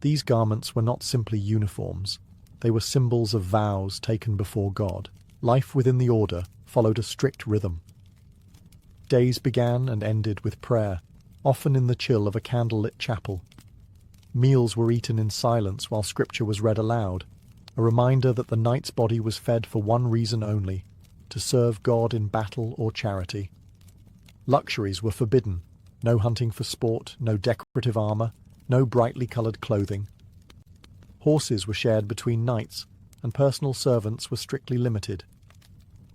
These garments were not simply uniforms. They were symbols of vows taken before God. Life within the order followed a strict rhythm. Days began and ended with prayer, often in the chill of a candlelit chapel. Meals were eaten in silence while scripture was read aloud, a reminder that the knight's body was fed for one reason only, to serve God in battle or charity. Luxuries were forbidden: no hunting for sport, no decorative armour, no brightly coloured clothing. Horses were shared between knights, and personal servants were strictly limited.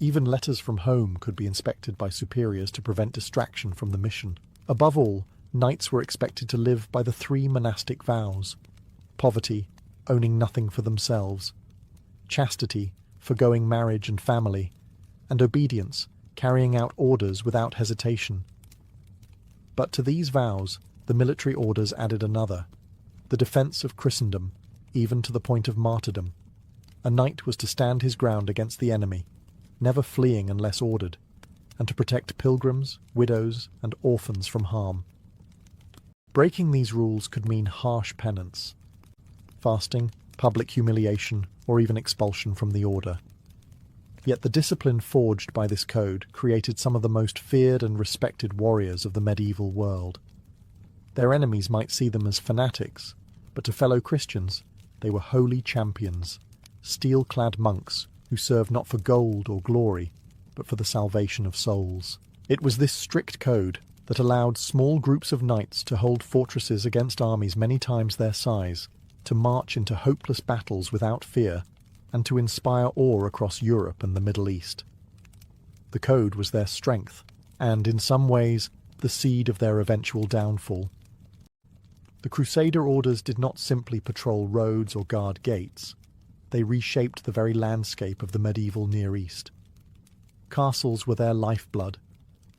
Even letters from home could be inspected by superiors to prevent distraction from the mission. Above all, knights were expected to live by the 3 monastic vows: poverty, owning nothing for themselves; chastity, forgoing marriage and family; and obedience, carrying out orders without hesitation. But to these vows, the military orders added another: the defence of Christendom, even to the point of martyrdom. A knight was to stand his ground against the enemy, never fleeing unless ordered, and to protect pilgrims, widows, and orphans from harm. Breaking these rules could mean harsh penance: fasting, public humiliation, or even expulsion from the order. Yet the discipline forged by this code created some of the most feared and respected warriors of the medieval world. Their enemies might see them as fanatics, but to fellow Christians, they were holy champions, steel-clad monks who served not for gold or glory, but for the salvation of souls. It was this strict code that allowed small groups of knights to hold fortresses against armies many times their size, to march into hopeless battles without fear, and to inspire awe across Europe and the Middle East. The code was their strength, and, in some ways, the seed of their eventual downfall. The Crusader orders did not simply patrol roads or guard gates. they reshaped the very landscape of the medieval Near East. Castles were their lifeblood,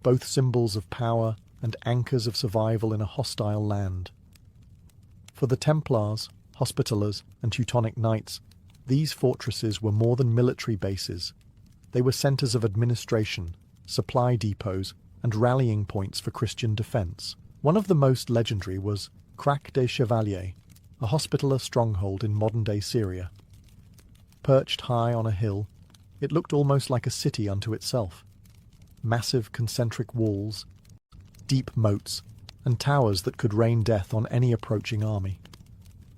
both symbols of power and anchors of survival in a hostile land. For the Templars, Hospitallers, and Teutonic Knights, these fortresses were more than military bases. They were centres of administration, supply depots, and rallying points for Christian defence. One of the most legendary was Crac des Chevaliers, a Hospitaller stronghold in modern-day Syria. Perched high on a hill, it looked almost like a city unto itself. Massive concentric walls, deep moats, and towers that could rain death on any approaching army.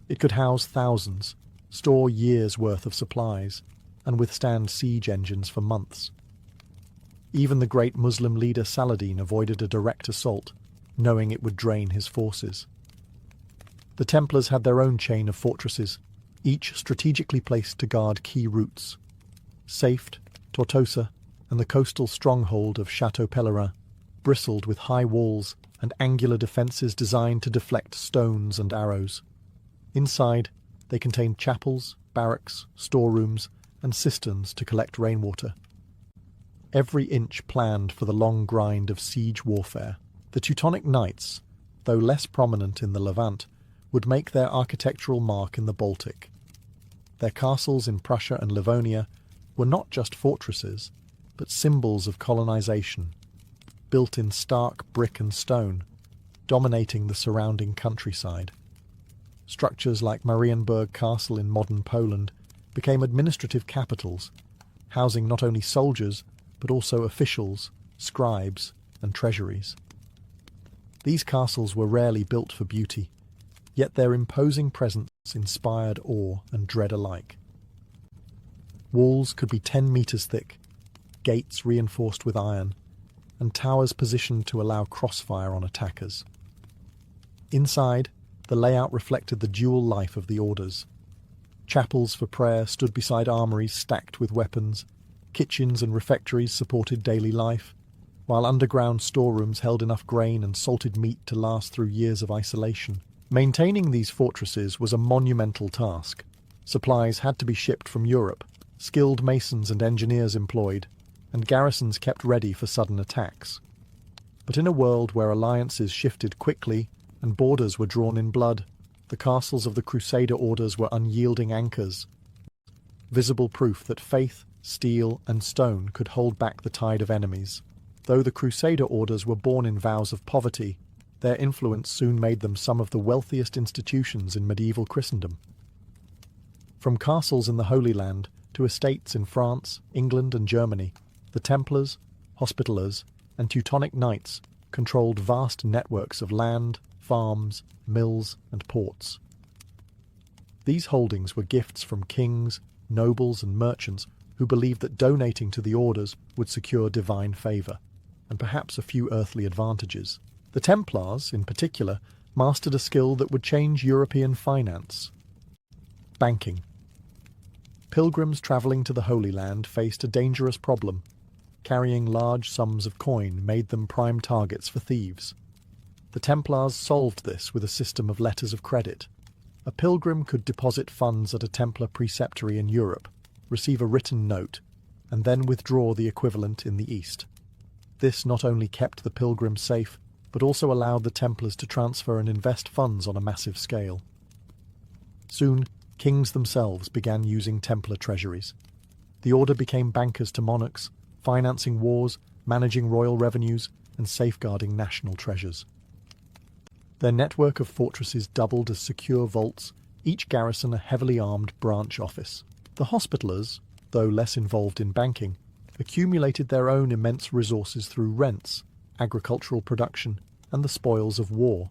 It could house thousands, store years' worth of supplies, and withstand siege engines for months. Even the great Muslim leader Saladin avoided a direct assault, knowing it would drain his forces. The Templars had their own chain of fortresses, each strategically placed to guard key routes. Safed, Tortosa, and the coastal stronghold of Chateau Pèlerin bristled with high walls and angular defences designed to deflect stones and arrows. Inside, they contained chapels, barracks, storerooms, and cisterns to collect rainwater. Every inch planned for the long grind of siege warfare. The Teutonic Knights, though less prominent in the Levant, would make their architectural mark in the Baltic. Their castles in Prussia and Livonia were not just fortresses, but symbols of colonization, built in stark brick and stone, dominating the surrounding countryside. Structures like Marienburg Castle in modern Poland became administrative capitals, housing not only soldiers, but also officials, scribes, and treasuries. These castles were rarely built for beauty, yet their imposing presence inspired awe and dread alike. Walls could be 10 meters thick, gates reinforced with iron, and towers positioned to allow crossfire on attackers. Inside, the layout reflected the dual life of the orders. Chapels for prayer stood beside armories stacked with weapons, kitchens and refectories supported daily life, while underground storerooms held enough grain and salted meat to last through years of isolation. Maintaining these fortresses was a monumental task. Supplies had to be shipped from Europe, skilled masons and engineers employed, and garrisons kept ready for sudden attacks. But in a world where alliances shifted quickly and borders were drawn in blood, the castles of the Crusader orders were unyielding anchors, visible proof that faith, steel, and stone could hold back the tide of enemies. Though the Crusader orders were born in vows of poverty, their influence soon made them some of the wealthiest institutions in medieval Christendom. From castles in the Holy Land to estates in France, England, and Germany, the Templars, Hospitallers, and Teutonic Knights controlled vast networks of land, farms, mills, and ports. These holdings were gifts from kings, nobles, and merchants who believed that donating to the orders would secure divine favour, and perhaps a few earthly advantages. The Templars, in particular, mastered a skill that would change European finance: banking. Pilgrims travelling to the Holy Land faced a dangerous problem. Carrying large sums of coin made them prime targets for thieves. The Templars solved this with a system of letters of credit. A pilgrim could deposit funds at a Templar preceptory in Europe, receive a written note, and then withdraw the equivalent in the East. This not only kept the pilgrim safe, but also allowed the Templars to transfer and invest funds on a massive scale. Soon, kings themselves began using Templar treasuries. The order became bankers to monarchs, financing wars, managing royal revenues, and safeguarding national treasures. Their network of fortresses doubled as secure vaults, each garrison a heavily armed branch office. The Hospitallers, though less involved in banking, accumulated their own immense resources through rents, agricultural production, and the spoils of war.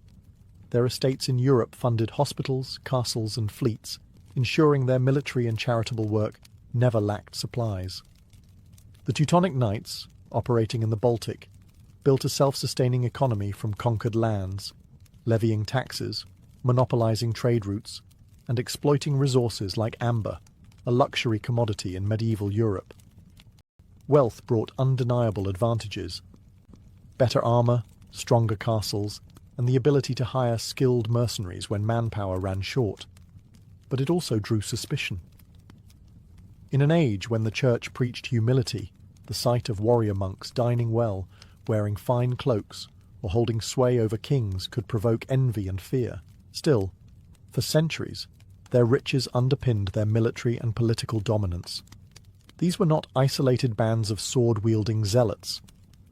Their estates in Europe funded hospitals, castles, and fleets, ensuring their military and charitable work never lacked supplies. The Teutonic Knights, operating in the Baltic, built a self-sustaining economy from conquered lands, levying taxes, monopolizing trade routes, and exploiting resources like amber, a luxury commodity in medieval Europe. Wealth brought undeniable advantages: better armour, stronger castles, and the ability to hire skilled mercenaries when manpower ran short. But it also drew suspicion. In an age when the Church preached humility, the sight of warrior monks dining well, wearing fine cloaks, or holding sway over kings could provoke envy and fear. Still, for centuries, their riches underpinned their military and political dominance. These were not isolated bands of sword-wielding zealots.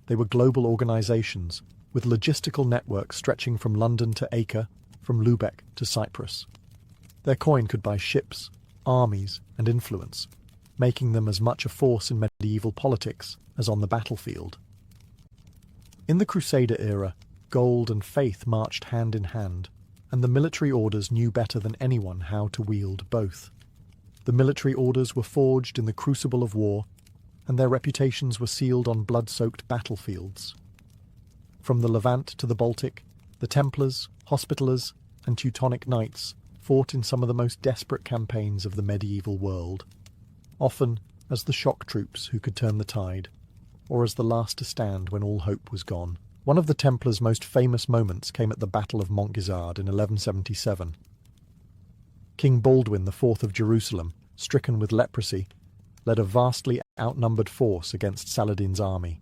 They were global organizations, with logistical networks stretching from London to Acre, from Lubeck to Cyprus. Their coin could buy ships, armies, and influence, making them as much a force in medieval politics as on the battlefield. In the Crusader era, gold and faith marched hand in hand, and the military orders knew better than anyone how to wield both. The military orders were forged in the crucible of war, and their reputations were sealed on blood-soaked battlefields. From the Levant to the Baltic, the Templars, Hospitallers, and Teutonic Knights fought in some of the most desperate campaigns of the medieval world, often as the shock troops who could turn the tide, or as the last to stand when all hope was gone. One of the Templars' most famous moments came at the Battle of Montgisard in 1177. King Baldwin IV of Jerusalem, stricken with leprosy, led a vastly outnumbered force against Saladin's army.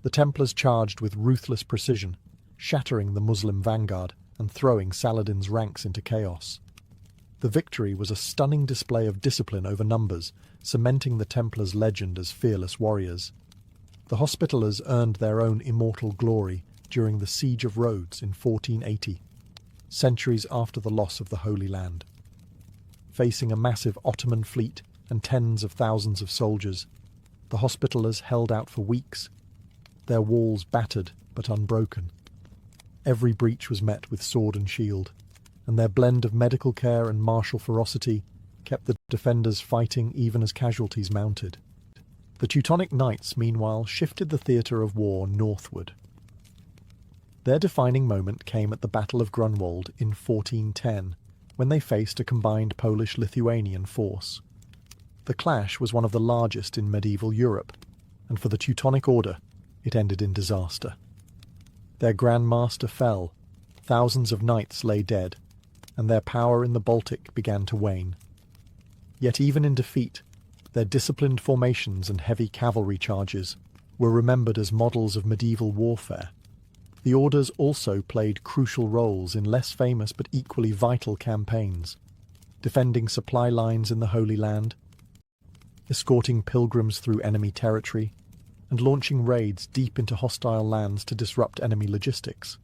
The Templars charged with ruthless precision, shattering the Muslim vanguard and throwing Saladin's ranks into chaos. The victory was a stunning display of discipline over numbers, cementing the Templars' legend as fearless warriors. The Hospitallers earned their own immortal glory during the Siege of Rhodes in 1480, centuries after the loss of the Holy Land. Facing a massive Ottoman fleet and tens of thousands of soldiers, the Hospitallers held out for weeks, their walls battered but unbroken. Every breach was met with sword and shield, and their blend of medical care and martial ferocity kept the defenders fighting even as casualties mounted. The Teutonic Knights, meanwhile, shifted the theatre of war northward. Their defining moment came at the Battle of Grunwald in 1410, when they faced a combined Polish-Lithuanian force. The clash was one of the largest in medieval Europe, and for the Teutonic Order, it ended in disaster. Their Grand Master fell, thousands of knights lay dead, and their power in the Baltic began to wane. Yet even in defeat, their disciplined formations and heavy cavalry charges were remembered as models of medieval warfare. The orders also played crucial roles in less famous but equally vital campaigns, defending supply lines in the Holy Land, escorting pilgrims through enemy territory, and launching raids deep into hostile lands to disrupt enemy logistics.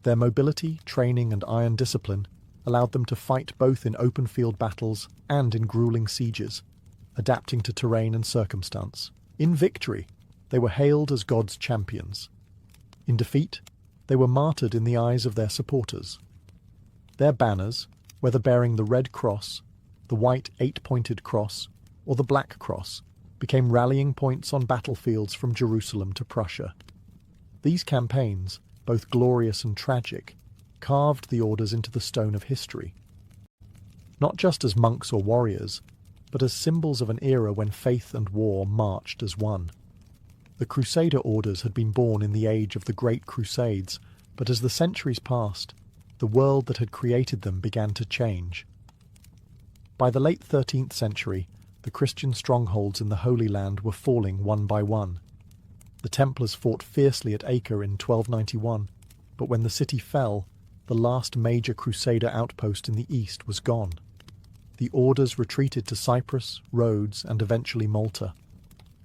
Their mobility, training, and iron discipline allowed them to fight both in open-field battles and in grueling sieges, adapting to terrain and circumstance. In victory, they were hailed as God's champions. In defeat, they were martyred in the eyes of their supporters. Their banners, whether bearing the red cross, the white eight-pointed cross, or the black cross, became rallying points on battlefields from Jerusalem to Prussia. These campaigns, both glorious and tragic, carved the orders into the stone of history. Not just as monks or warriors, but as symbols of an era when faith and war marched as one. The Crusader orders had been born in the age of the Great Crusades, but as the centuries passed, the world that had created them began to change. By the late 13th century, the Christian strongholds in the Holy Land were falling one by one. The Templars fought fiercely at Acre in 1291, but when the city fell, the last major Crusader outpost in the east was gone. The orders retreated to Cyprus, Rhodes, and eventually Malta.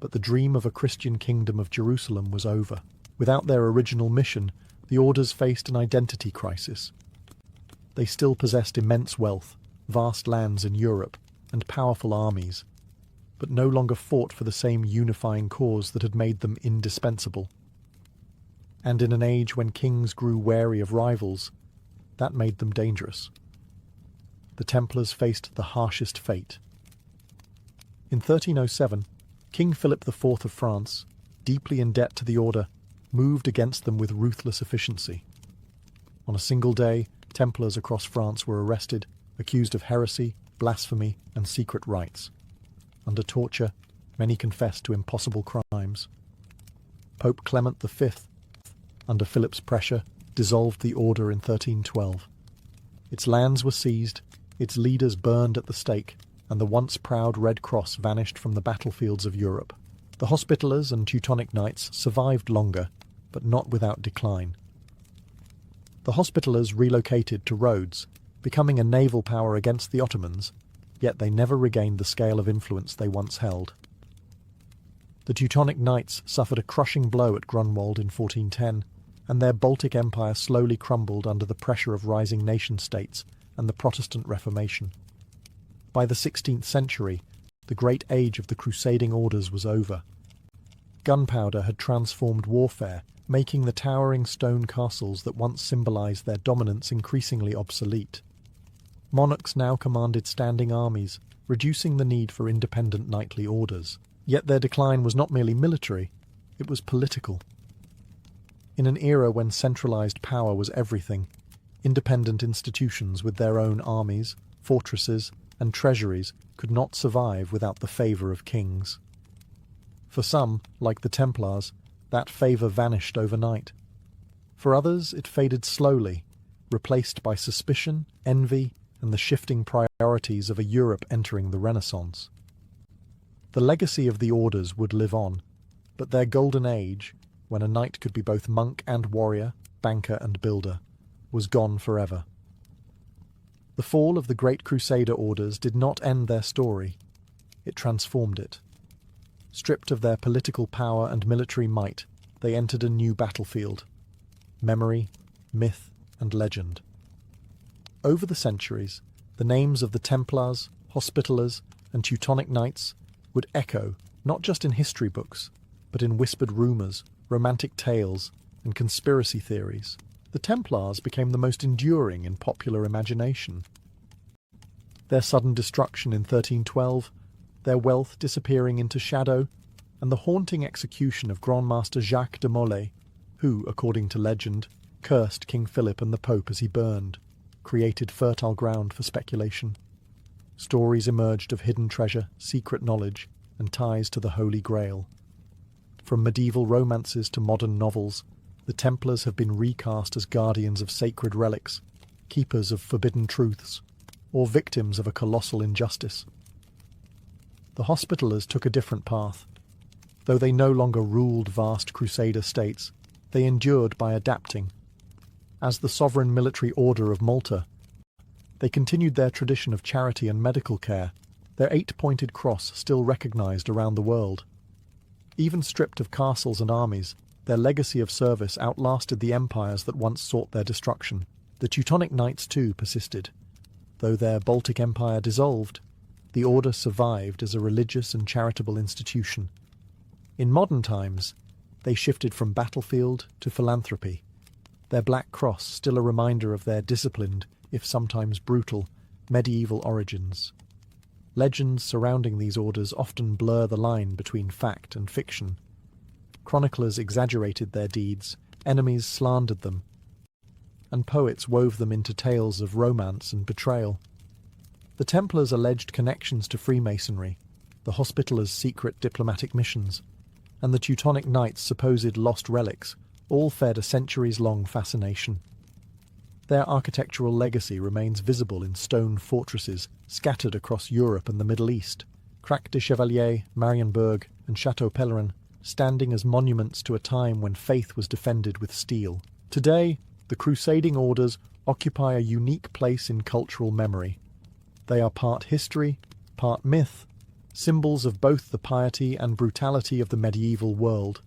But the dream of a Christian kingdom of Jerusalem was over. Without their original mission, the orders faced an identity crisis. They still possessed immense wealth, vast lands in Europe, and powerful armies, but no longer fought for the same unifying cause that had made them indispensable. And in an age when kings grew wary of rivals, that made them dangerous. The Templars faced the harshest fate. In 1307, King Philip IV of France, deeply in debt to the order, moved against them with ruthless efficiency. On a single day, Templars across France were arrested, accused of heresy, blasphemy, and secret rites. Under torture, many confessed to impossible crimes. Pope Clement V, under Philip's pressure, dissolved the order in 1312. Its lands were seized, its leaders burned at the stake, and the once proud Red Cross vanished from the battlefields of Europe. The Hospitallers and Teutonic Knights survived longer, but not without decline. The Hospitallers relocated to Rhodes, becoming a naval power against the Ottomans, yet they never regained the scale of influence they once held. The Teutonic Knights suffered a crushing blow at Grunwald in 1410, and their Baltic Empire slowly crumbled under the pressure of rising nation-states and the Protestant Reformation. By the 16th century, the great age of the crusading orders was over. Gunpowder had transformed warfare, making the towering stone castles that once symbolized their dominance increasingly obsolete. Monarchs now commanded standing armies, reducing the need for independent knightly orders. Yet their decline was not merely military, it was political. In an era when centralized power was everything, independent institutions with their own armies, fortresses, and treasuries could not survive without the favour of kings. For some, like the Templars, that favour vanished overnight. For others, it faded slowly, replaced by suspicion, envy, and the shifting priorities of a Europe entering the Renaissance. The legacy of the orders would live on, but their golden age, when a knight could be both monk and warrior, banker and builder, was gone forever. The fall of the great Crusader orders did not end their story. It transformed it. Stripped of their political power and military might, they entered a new battlefield. Memory, myth, and legend. Over the centuries, the names of the Templars, Hospitallers, and Teutonic Knights would echo not just in history books, but in whispered rumours, romantic tales, and conspiracy theories. The Templars became the most enduring in popular imagination. Their sudden destruction in 1312, their wealth disappearing into shadow, and the haunting execution of Grand Master Jacques de Molay, who, according to legend, cursed King Philip and the Pope as he burned, created fertile ground for speculation. Stories emerged of hidden treasure, secret knowledge, and ties to the Holy Grail. From medieval romances to modern novels, the Templars have been recast as guardians of sacred relics, keepers of forbidden truths, or victims of a colossal injustice. The Hospitallers took a different path. Though they no longer ruled vast Crusader states, they endured by adapting. As the sovereign military order of Malta, they continued their tradition of charity and medical care, their 8-pointed cross still recognized around the world. Even stripped of castles and armies, their legacy of service outlasted the empires that once sought their destruction. The Teutonic Knights too persisted. Though their Baltic Empire dissolved, the order survived as a religious and charitable institution. In modern times, they shifted from battlefield to philanthropy, their black cross still a reminder of their disciplined, if sometimes brutal, medieval origins. Legends surrounding these orders often blur the line between fact and fiction. Chroniclers exaggerated their deeds, enemies slandered them, and poets wove them into tales of romance and betrayal. The Templars' alleged connections to Freemasonry, the Hospitallers' secret diplomatic missions, and the Teutonic Knights' supposed lost relics all fed a centuries-long fascination. Their architectural legacy remains visible in stone fortresses scattered across Europe and the Middle East, Crac de Chevalier, Marienburg, and Chateau Pellerin, standing as monuments to a time when faith was defended with steel. Today, the crusading orders occupy a unique place in cultural memory. They are part history, part myth, symbols of both the piety and brutality of the medieval world.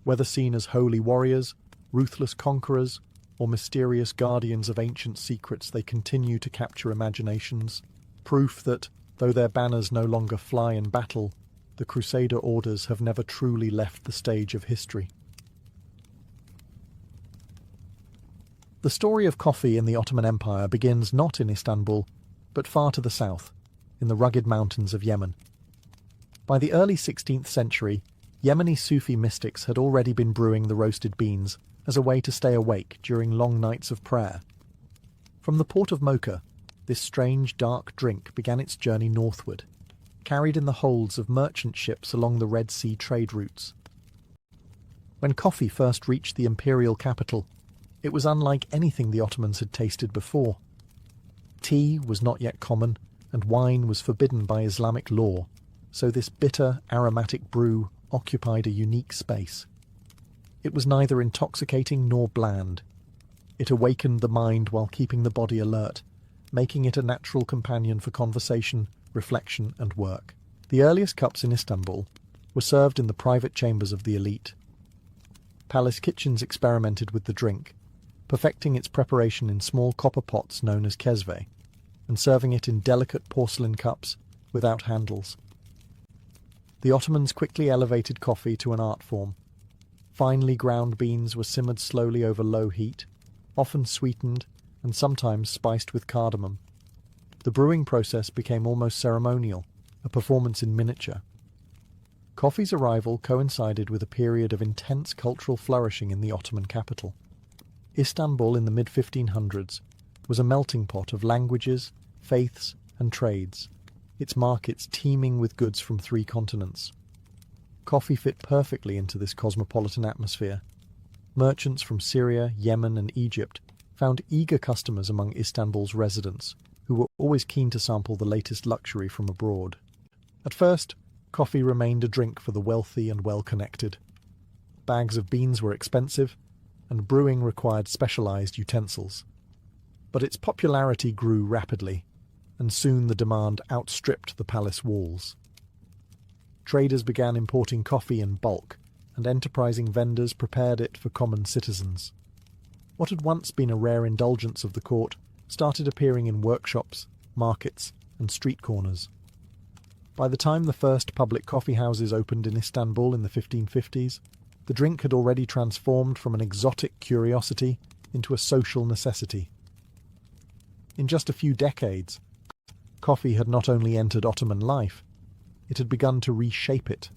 Whether seen as holy warriors, ruthless conquerors, or mysterious guardians of ancient secrets, they continue to capture imaginations, proof that, though their banners no longer fly in battle, the Crusader orders have never truly left the stage of history. The story of coffee in the Ottoman Empire begins not in Istanbul, but far to the south, in the rugged mountains of Yemen. By the early 16th century, Yemeni Sufi mystics had already been brewing the roasted beans as a way to stay awake during long nights of prayer. From the port of Mocha, this strange dark drink began its journey northward, carried in the holds of merchant ships along the Red Sea trade routes. When coffee first reached the imperial capital, it was unlike anything the Ottomans had tasted before. Tea was not yet common, and wine was forbidden by Islamic law, so this bitter, aromatic brew occupied a unique space. It was neither intoxicating nor bland. It awakened the mind while keeping the body alert, making it a natural companion for conversation, reflection, and work. The earliest cups in Istanbul were served in the private chambers of the elite. Palace kitchens experimented with the drink, perfecting its preparation in small copper pots known as kezve, and serving it in delicate porcelain cups without handles. The Ottomans quickly elevated coffee to an art form. Finely ground beans were simmered slowly over low heat, often sweetened and sometimes spiced with cardamom. The brewing process became almost ceremonial, a performance in miniature. Coffee's arrival coincided with a period of intense cultural flourishing in the Ottoman capital. Istanbul in the mid-1500s was a melting pot of languages, faiths, and trades, its markets teeming with goods from 3 continents. Coffee fit perfectly into this cosmopolitan atmosphere. Merchants from Syria, Yemen, and Egypt found eager customers among Istanbul's residents, who were always keen to sample the latest luxury from abroad. At first, coffee remained a drink for the wealthy and well-connected. Bags of beans were expensive, and brewing required specialized utensils. But its popularity grew rapidly, and soon the demand outstripped the palace walls. Traders began importing coffee in bulk, and enterprising vendors prepared it for common citizens. What had once been a rare indulgence of the court started appearing in workshops, markets, and street corners. By the time the first public coffee houses opened in Istanbul in the 1550s, the drink had already transformed from an exotic curiosity into a social necessity. In just a few decades, coffee had not only entered Ottoman life, it had begun to reshape it.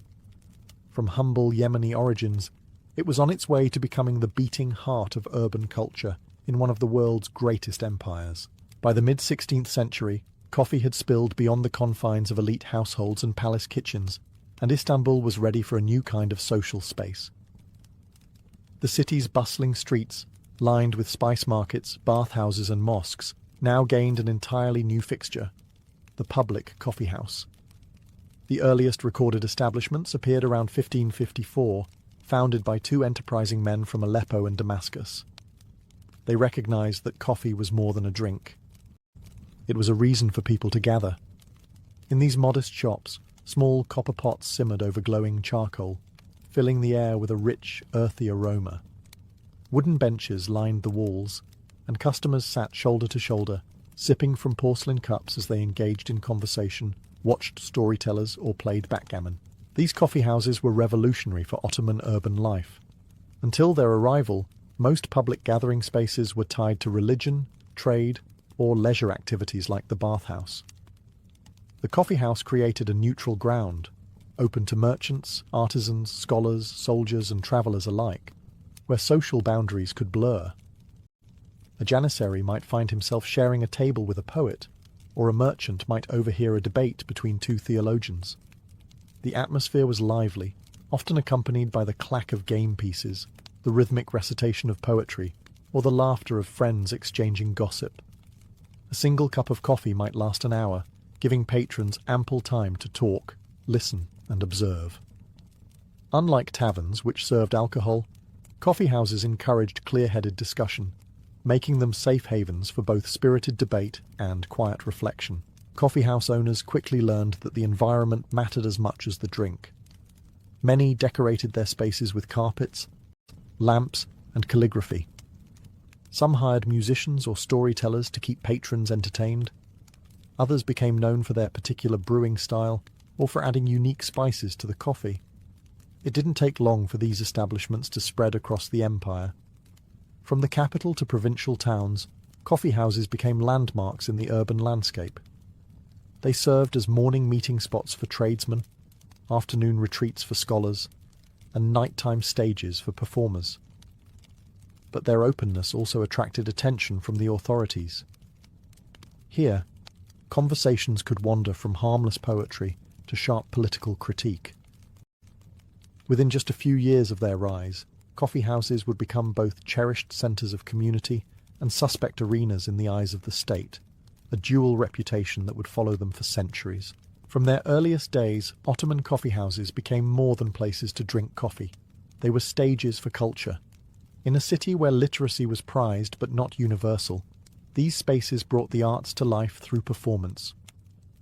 From humble Yemeni origins, it was on its way to becoming the beating heart of urban culture in one of the world's greatest empires. By the mid-16th century, coffee had spilled beyond the confines of elite households and palace kitchens, and Istanbul was ready for a new kind of social space. The city's bustling streets, lined with spice markets, bathhouses, and mosques, now gained an entirely new fixture: the public coffee house. The earliest recorded establishments appeared around 1554, founded by 2 enterprising men from Aleppo and Damascus. They recognized that coffee was more than a drink. It was a reason for people to gather. In these modest shops, small copper pots simmered over glowing charcoal, filling the air with a rich, earthy aroma. Wooden benches lined the walls, and customers sat shoulder to shoulder, sipping from porcelain cups as they engaged in conversation, watched storytellers, or played backgammon. These coffee houses were revolutionary for Ottoman urban life. Until their arrival, most public gathering spaces were tied to religion, trade, or leisure activities like the bathhouse. The coffee house created a neutral ground, open to merchants, artisans, scholars, soldiers, and travellers alike, where social boundaries could blur. A janissary might find himself sharing a table with a poet, or a merchant might overhear a debate between 2 theologians. The atmosphere was lively, often accompanied by the clack of game pieces, the rhythmic recitation of poetry, or the laughter of friends exchanging gossip. A single cup of coffee might last an hour, giving patrons ample time to talk, listen, and observe. Unlike taverns, which served alcohol, coffee houses encouraged clear-headed discussion, making them safe havens for both spirited debate and quiet reflection. Coffee house owners quickly learned that the environment mattered as much as the drink. Many decorated their spaces with carpets, lamps, and calligraphy. Some hired musicians or storytellers to keep patrons entertained. Others became known for their particular brewing style or for adding unique spices to the coffee. It didn't take long for these establishments to spread across the empire. From the capital to provincial towns, coffee houses became landmarks in the urban landscape. They served as morning meeting spots for tradesmen, afternoon retreats for scholars, and nighttime stages for performers. But their openness also attracted attention from the authorities. Here, conversations could wander from harmless poetry to sharp political critique. Within just a few years of their rise, coffee houses would become both cherished centres of community and suspect arenas in the eyes of the state. a dual reputation that would follow them for centuries. From their earliest days, Ottoman coffeehouses became more than places to drink coffee. They were stages for culture. In a city where literacy was prized but not universal, these spaces brought the arts to life through performance.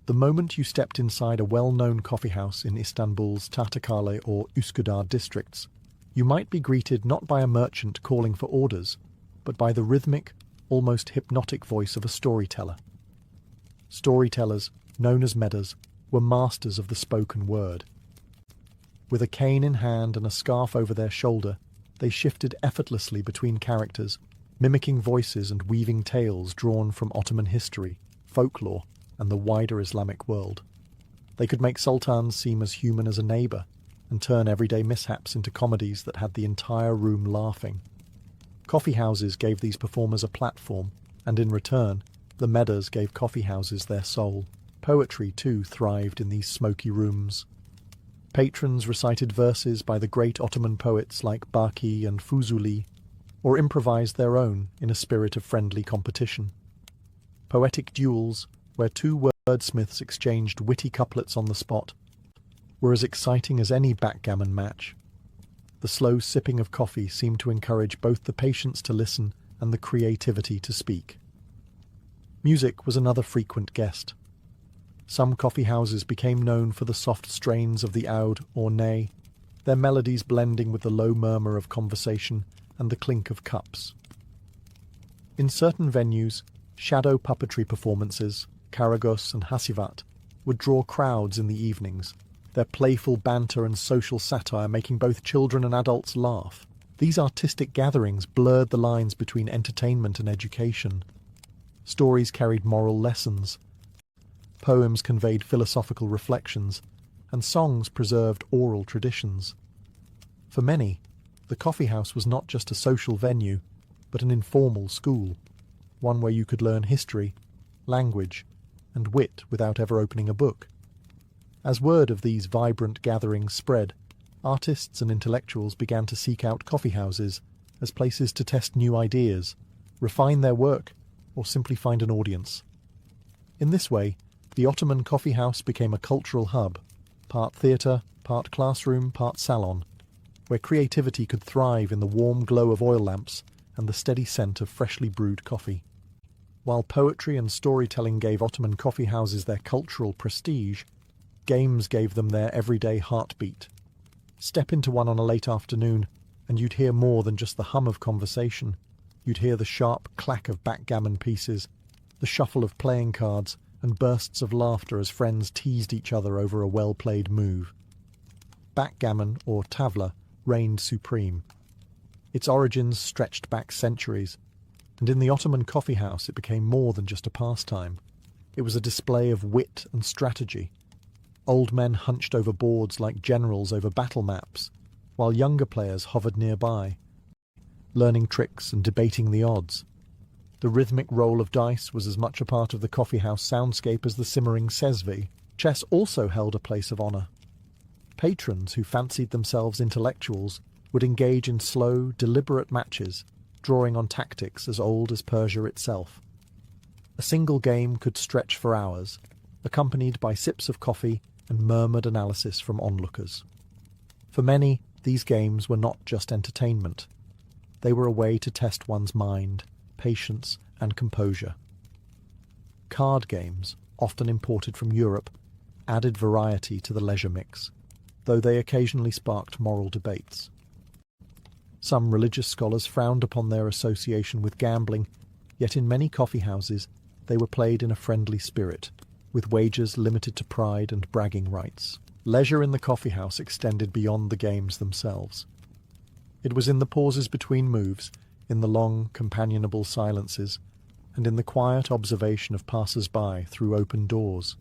The moment you stepped inside a well-known coffeehouse in Istanbul's Tahtakale or Üsküdar districts, you might be greeted not by a merchant calling for orders, but by the rhythmic, almost hypnotic voice of a storyteller. Storytellers, known as medders, were masters of the spoken word. With a cane in hand and a scarf over their shoulder, they shifted effortlessly between characters, mimicking voices and weaving tales drawn from Ottoman history, folklore, and the wider Islamic world. They could make sultans seem as human as a neighbour, and turn everyday mishaps into comedies that had the entire room laughing. Coffeehouses gave these performers a platform, and in return, the medders gave coffeehouses their soul. Poetry, too, thrived in these smoky rooms. Patrons recited verses by the great Ottoman poets like Baki and Fuzuli, or improvised their own in a spirit of friendly competition. Poetic duels, where two wordsmiths exchanged witty couplets on the spot, were as exciting as any backgammon match. The slow sipping of coffee seemed to encourage both the patience to listen and the creativity to speak. Music was another frequent guest. Some coffeehouses became known for the soft strains of the oud or ney, their melodies blending with the low murmur of conversation and the clink of cups. In certain venues, shadow puppetry performances, karagos and hasivat, would draw crowds in the evenings, their playful banter and social satire making both children and adults laugh. These artistic gatherings blurred the lines between entertainment and education. Stories carried moral lessons, poems conveyed philosophical reflections, and songs preserved oral traditions. For many, the coffeehouse was not just a social venue, but an informal school, one where you could learn history, language, and wit without ever opening a book. As word of these vibrant gatherings spread, artists and intellectuals began to seek out coffeehouses as places to test new ideas, refine their work, or simply find an audience. In this way, the Ottoman coffeehouse became a cultural hub, part theatre, part classroom, part salon, where creativity could thrive in the warm glow of oil lamps and the steady scent of freshly brewed coffee. While poetry and storytelling gave Ottoman coffeehouses their cultural prestige, games gave them their everyday heartbeat. Step into one on a late afternoon, and you'd hear more than just the hum of conversation. You'd hear the sharp clack of backgammon pieces, the shuffle of playing cards, and bursts of laughter as friends teased each other over a well-played move. Backgammon, or tavla, reigned supreme. Its origins stretched back centuries, and in the Ottoman coffeehouse it became more than just a pastime. It was a display of wit and strategy. Old men hunched over boards like generals over battle maps, while younger players hovered nearby, learning tricks and debating the odds. The rhythmic roll of dice was as much a part of the coffeehouse soundscape as the simmering sezvi. Chess also held a place of honour. Patrons who fancied themselves intellectuals would engage in slow, deliberate matches, drawing on tactics as old as Persia itself. A single game could stretch for hours, accompanied by sips of coffee and murmured analysis from onlookers. For many, these games were not just entertainment. They were a way to test one's mind, patience, and composure. Card games, often imported from Europe, added variety to the leisure mix, though they occasionally sparked moral debates. Some religious scholars frowned upon their association with gambling, yet in many coffeehouses they were played in a friendly spirit, with wagers limited to pride and bragging rights. Leisure in the coffeehouse extended beyond the games themselves. It was in the pauses between moves, in the long, companionable silences, and in the quiet observation of passers-by through open doors.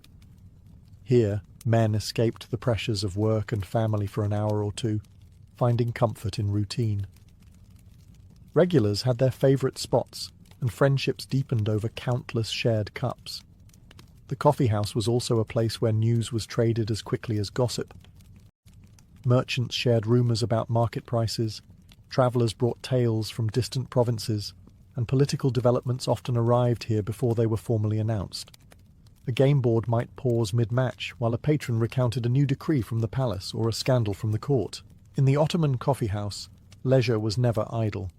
Here, men escaped the pressures of work and family for an hour or two, finding comfort in routine. Regulars had their favourite spots, and friendships deepened over countless shared cups. The coffeehouse was also a place where news was traded as quickly as gossip. Merchants shared rumours about market prices, travellers brought tales from distant provinces, and political developments often arrived here before they were formally announced. A game board might pause mid-match while a patron recounted a new decree from the palace or a scandal from the court. In the Ottoman coffee house, leisure was never idle.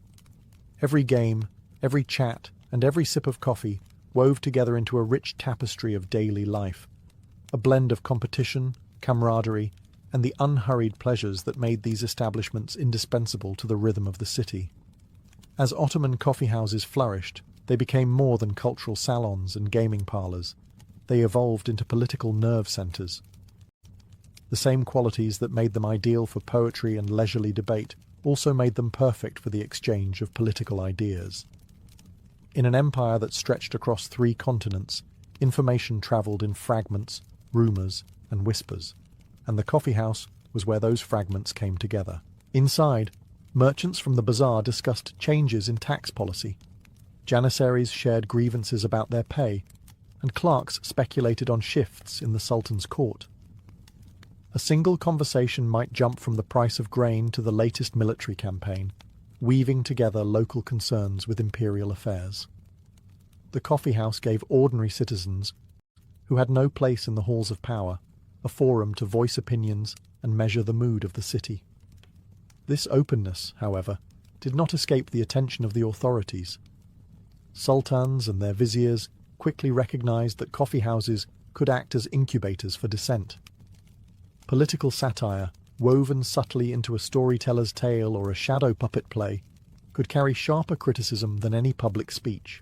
Every game, every chat, and every sip of coffee wove together into a rich tapestry of daily life, a blend of competition, camaraderie, and the unhurried pleasures that made these establishments indispensable to the rhythm of the city. As Ottoman coffee houses flourished, they became more than cultural salons and gaming parlours. They evolved into political nerve centres. The same qualities that made them ideal for poetry and leisurely debate also made them perfect for the exchange of political ideas. In an empire that stretched across 3 continents, information travelled in fragments, rumours, and whispers, and the coffee house was where those fragments came together. Inside, merchants from the bazaar discussed changes in tax policy. Janissaries shared grievances about their pay, and clerks speculated on shifts in the Sultan's court. A single conversation might jump from the price of grain to the latest military campaign, weaving together local concerns with imperial affairs. The coffee house gave ordinary citizens, who had no place in the halls of power, a forum to voice opinions and measure the mood of the city. This openness, however, did not escape the attention of the authorities. Sultans and their viziers quickly recognized that coffee houses could act as incubators for dissent. Political satire, woven subtly into a storyteller's tale or a shadow puppet play, could carry sharper criticism than any public speech.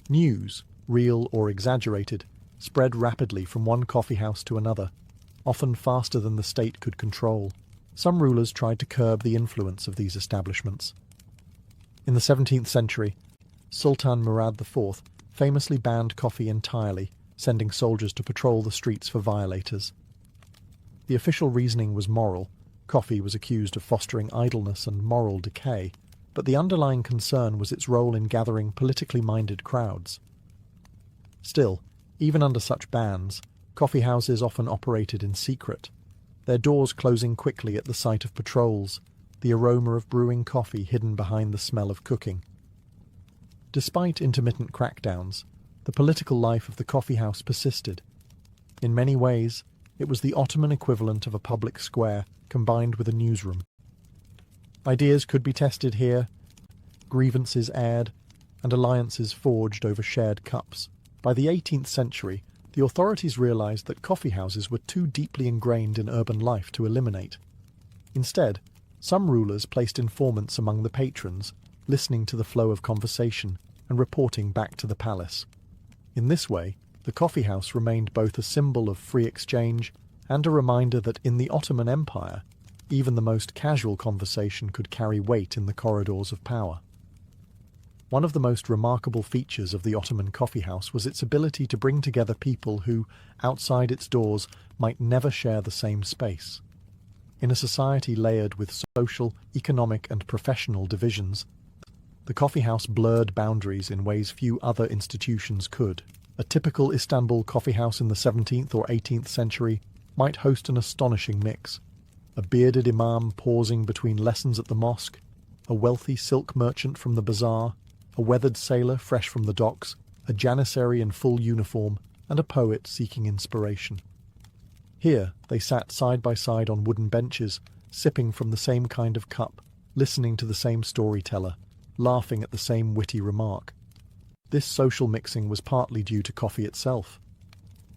News, real or exaggerated, spread rapidly from one coffee house to another, often faster than the state could control. Some rulers tried to curb the influence of these establishments. In the 17th century, Sultan Murad IV famously banned coffee entirely, sending soldiers to patrol the streets for violators. The official reasoning was moral. Coffee was accused of fostering idleness and moral decay, but the underlying concern was its role in gathering politically minded crowds. Still, even under such bans, coffee houses often operated in secret, their doors closing quickly at the sight of patrols, the aroma of brewing coffee hidden behind the smell of cooking. Despite intermittent crackdowns, the political life of the coffee house persisted. In many ways, it was the Ottoman equivalent of a public square combined with a newsroom. Ideas could be tested here, grievances aired, and alliances forged over shared cups. By the 18th century, the authorities realized that coffee houses were too deeply ingrained in urban life to eliminate. Instead, some rulers placed informants among the patrons, listening to the flow of conversation and reporting back to the palace. In this way, the coffee house remained both a symbol of free exchange and a reminder that in the Ottoman Empire, even the most casual conversation could carry weight in the corridors of power. One of the most remarkable features of the Ottoman coffee house was its ability to bring together people who, outside its doors, might never share the same space. In a society layered with social, economic, and professional divisions, the coffee house blurred boundaries in ways few other institutions could. A typical Istanbul coffee house in the 17th or 18th century might host an astonishing mix. A bearded imam pausing between lessons at the mosque, a wealthy silk merchant from the bazaar, a weathered sailor fresh from the docks, a janissary in full uniform, and a poet seeking inspiration. Here they sat side by side on wooden benches, sipping from the same kind of cup, listening to the same storyteller, laughing at the same witty remark. This social mixing was partly due to coffee itself.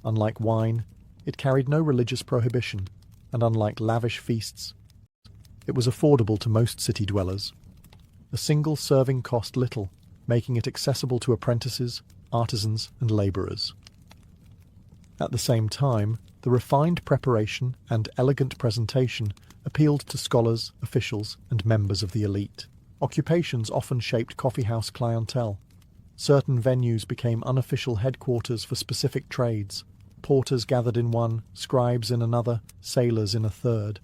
Unlike wine, it carried no religious prohibition, and unlike lavish feasts, it was affordable to most city dwellers. A single serving cost little, making it accessible to apprentices, artisans, and labourers. At the same time, the refined preparation and elegant presentation appealed to scholars, officials, and members of the elite. Occupations often shaped coffeehouse clientele. Certain venues became unofficial headquarters for specific trades. Porters gathered in one, scribes in another, sailors in a third.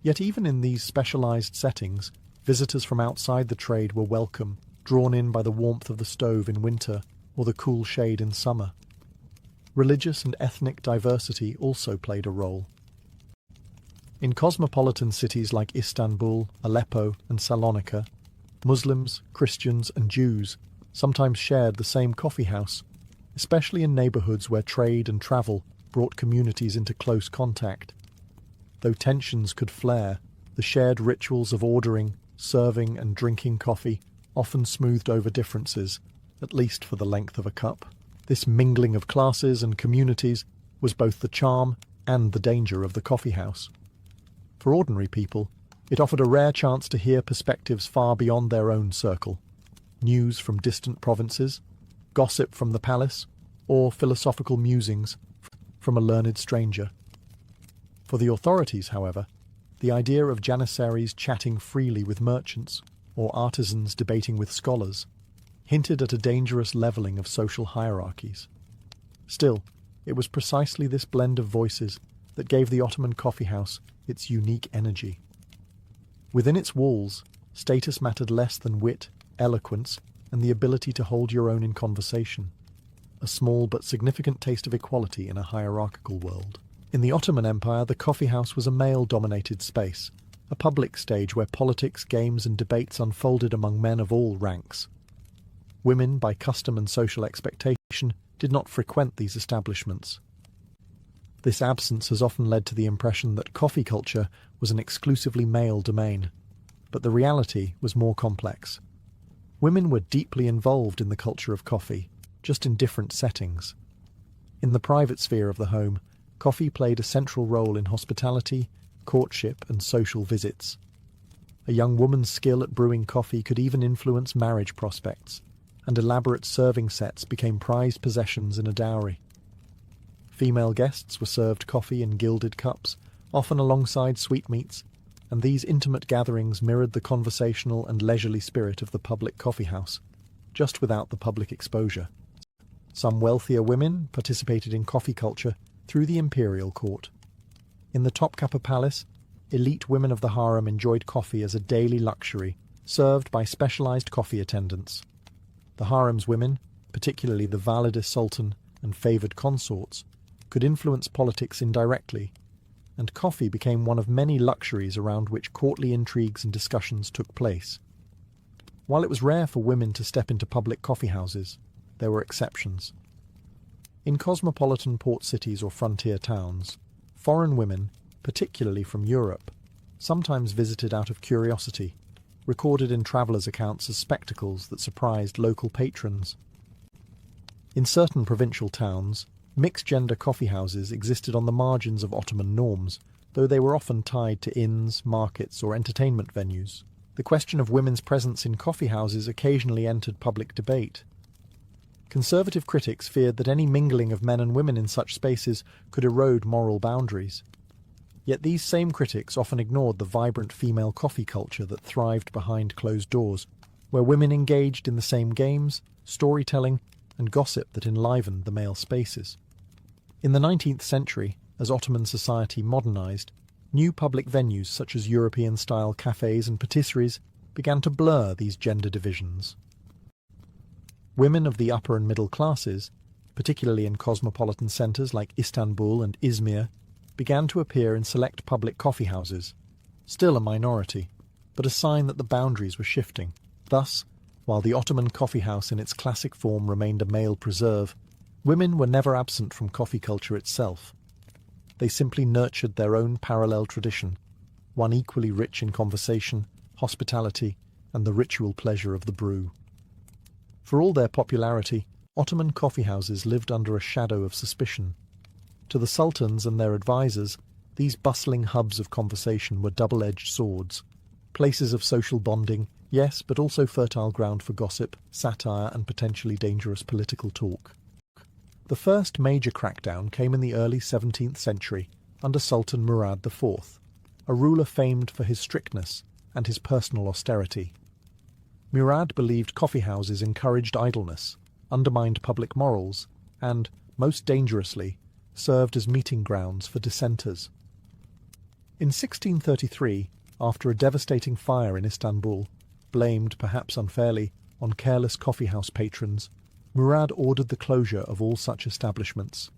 Yet even in these specialized settings, visitors from outside the trade were welcome, drawn in by the warmth of the stove in winter or the cool shade in summer. Religious and ethnic diversity also played a role. In cosmopolitan cities like Istanbul, Aleppo, and Salonika, Muslims, Christians, and Jews sometimes shared the same coffee house, especially in neighborhoods where trade and travel brought communities into close contact. Though tensions could flare, the shared rituals of ordering, serving, and drinking coffee often smoothed over differences, at least for the length of a cup. This mingling of classes and communities was both the charm and the danger of the coffee house. For ordinary people, it offered a rare chance to hear perspectives far beyond their own circle. News from distant provinces, gossip from the palace, or philosophical musings from a learned stranger. For the authorities, however, the idea of janissaries chatting freely with merchants or artisans debating with scholars hinted at a dangerous levelling of social hierarchies. Still, it was precisely this blend of voices that gave the Ottoman coffee house its unique energy. Within its walls, status mattered less than wit, eloquence, and the ability to hold your own in conversation, a small but significant taste of equality in a hierarchical world. In the Ottoman Empire, the coffee house was a male-dominated space, a public stage where politics, games, and debates unfolded among men of all ranks. Women, by custom and social expectation, did not frequent these establishments. This absence has often led to the impression that coffee culture was an exclusively male domain, but the reality was more complex. Women were deeply involved in the culture of coffee, just in different settings. In the private sphere of the home, coffee played a central role in hospitality, courtship, and social visits. A young woman's skill at brewing coffee could even influence marriage prospects, and elaborate serving sets became prized possessions in a dowry. Female guests were served coffee in gilded cups, often alongside sweetmeats, and these intimate gatherings mirrored the conversational and leisurely spirit of the public coffee house, just without the public exposure. Some wealthier women participated in coffee culture through the imperial court. In the Topkapi Palace, elite women of the harem enjoyed coffee as a daily luxury, served by specialized coffee attendants. The harem's women, particularly the Valide Sultan and favored consorts, could influence politics indirectly, and coffee became one of many luxuries around which courtly intrigues and discussions took place. While it was rare for women to step into public coffee houses, there were exceptions. In cosmopolitan port cities or frontier towns, foreign women, particularly from Europe, sometimes visited out of curiosity, recorded in travellers' accounts as spectacles that surprised local patrons. In certain provincial towns, mixed-gender coffee houses existed on the margins of Ottoman norms, though they were often tied to inns, markets, or entertainment venues. The question of women's presence in coffee houses occasionally entered public debate. Conservative critics feared that any mingling of men and women in such spaces could erode moral boundaries. Yet these same critics often ignored the vibrant female coffee culture that thrived behind closed doors, where women engaged in the same games, storytelling, and gossip that enlivened the male spaces. In the 19th century, as Ottoman society modernized, new public venues such as European-style cafes and patisseries began to blur these gender divisions. Women of the upper and middle classes, particularly in cosmopolitan centres like Istanbul and Izmir, began to appear in select public coffee houses, still a minority, but a sign that the boundaries were shifting. Thus, while the Ottoman coffee house in its classic form remained a male preserve, women were never absent from coffee culture itself. They simply nurtured their own parallel tradition, one equally rich in conversation, hospitality, and the ritual pleasure of the brew. For all their popularity, Ottoman coffee houses lived under a shadow of suspicion. To the sultans and their advisors, these bustling hubs of conversation were double-edged swords, places of social bonding, yes, but also fertile ground for gossip, satire, and potentially dangerous political talk. The first major crackdown came in the early 17th century under Sultan Murad IV, a ruler famed for his strictness and his personal austerity. Murad believed coffee houses encouraged idleness, undermined public morals, and, most dangerously, served as meeting grounds for dissenters. In 1633, after a devastating fire in Istanbul, blamed, perhaps unfairly, on careless coffee house patrons, Murad ordered the closure of all such establishments.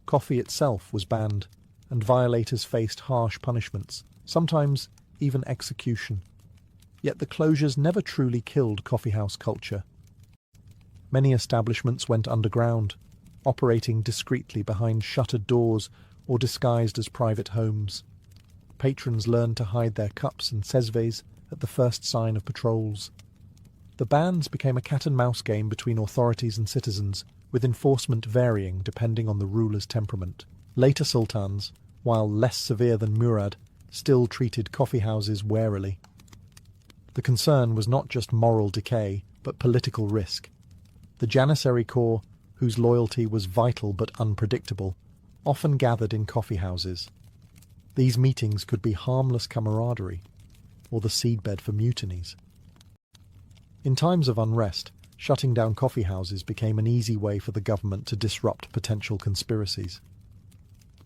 Coffee itself was banned, and violators faced harsh punishments, sometimes even execution. Yet the closures never truly killed coffeehouse culture. Many establishments went underground, operating discreetly behind shuttered doors or disguised as private homes. Patrons learned to hide their cups and sesves at the first sign of patrols. The bans became a cat-and-mouse game between authorities and citizens, with enforcement varying depending on the ruler's temperament. Later sultans, while less severe than Murad, still treated coffeehouses warily. The concern was not just moral decay, but political risk. The Janissary Corps, whose loyalty was vital but unpredictable, often gathered in coffeehouses. These meetings could be harmless camaraderie, or the seedbed for mutinies. In times of unrest, shutting down coffeehouses became an easy way for the government to disrupt potential conspiracies.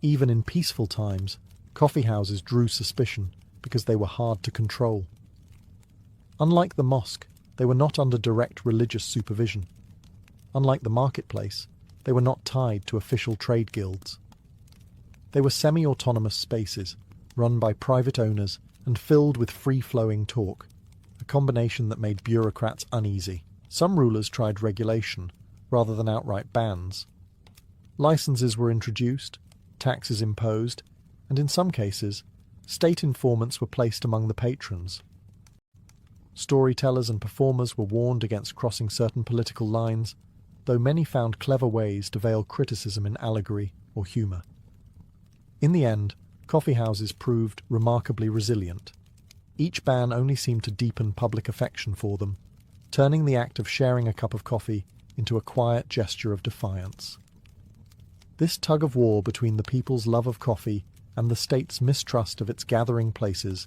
Even in peaceful times, coffeehouses drew suspicion because they were hard to control. Unlike the mosque, they were not under direct religious supervision. Unlike the marketplace, they were not tied to official trade guilds. They were semi-autonomous spaces, run by private owners and filled with free-flowing talk, a combination that made bureaucrats uneasy. Some rulers tried regulation, rather than outright bans. Licenses were introduced, taxes imposed, and in some cases, state informants were placed among the patrons. Storytellers and performers were warned against crossing certain political lines, though many found clever ways to veil criticism in allegory or humour. In the end, coffeehouses proved remarkably resilient. Each ban only seemed to deepen public affection for them, turning the act of sharing a cup of coffee into a quiet gesture of defiance. This tug-of-war between the people's love of coffee and the state's mistrust of its gathering places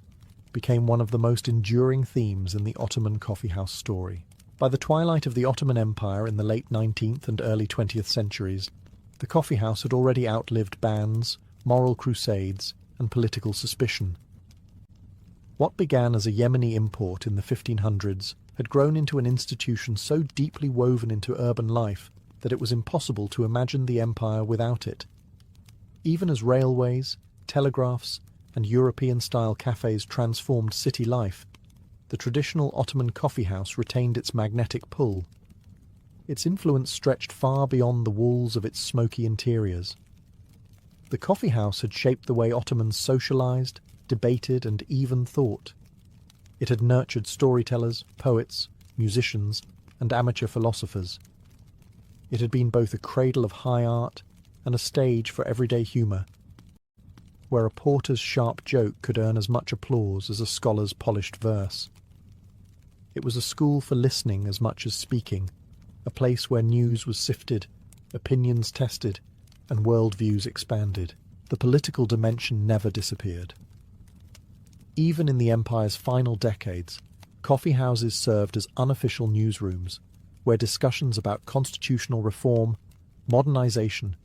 became one of the most enduring themes in the Ottoman coffeehouse story. By the twilight of the Ottoman Empire in the late 19th and early 20th centuries, the coffeehouse had already outlived bans, moral crusades, and political suspicion. What began as a Yemeni import in the 1500s had grown into an institution so deeply woven into urban life that it was impossible to imagine the empire without it. Even as railways, telegraphs, and European-style cafes transformed city life, the traditional Ottoman coffeehouse retained its magnetic pull. Its influence stretched far beyond the walls of its smoky interiors. The coffeehouse had shaped the way Ottomans socialized, debated, and even thought. It had nurtured storytellers, poets, musicians, and amateur philosophers. It had been both a cradle of high art and a stage for everyday humour, where a porter's sharp joke could earn as much applause as a scholar's polished verse. It was a school for listening as much as speaking, a place where news was sifted, opinions tested, and worldviews expanded. The political dimension never disappeared. Even in the empire's final decades, coffeehouses served as unofficial newsrooms, where discussions about constitutional reform, modernization,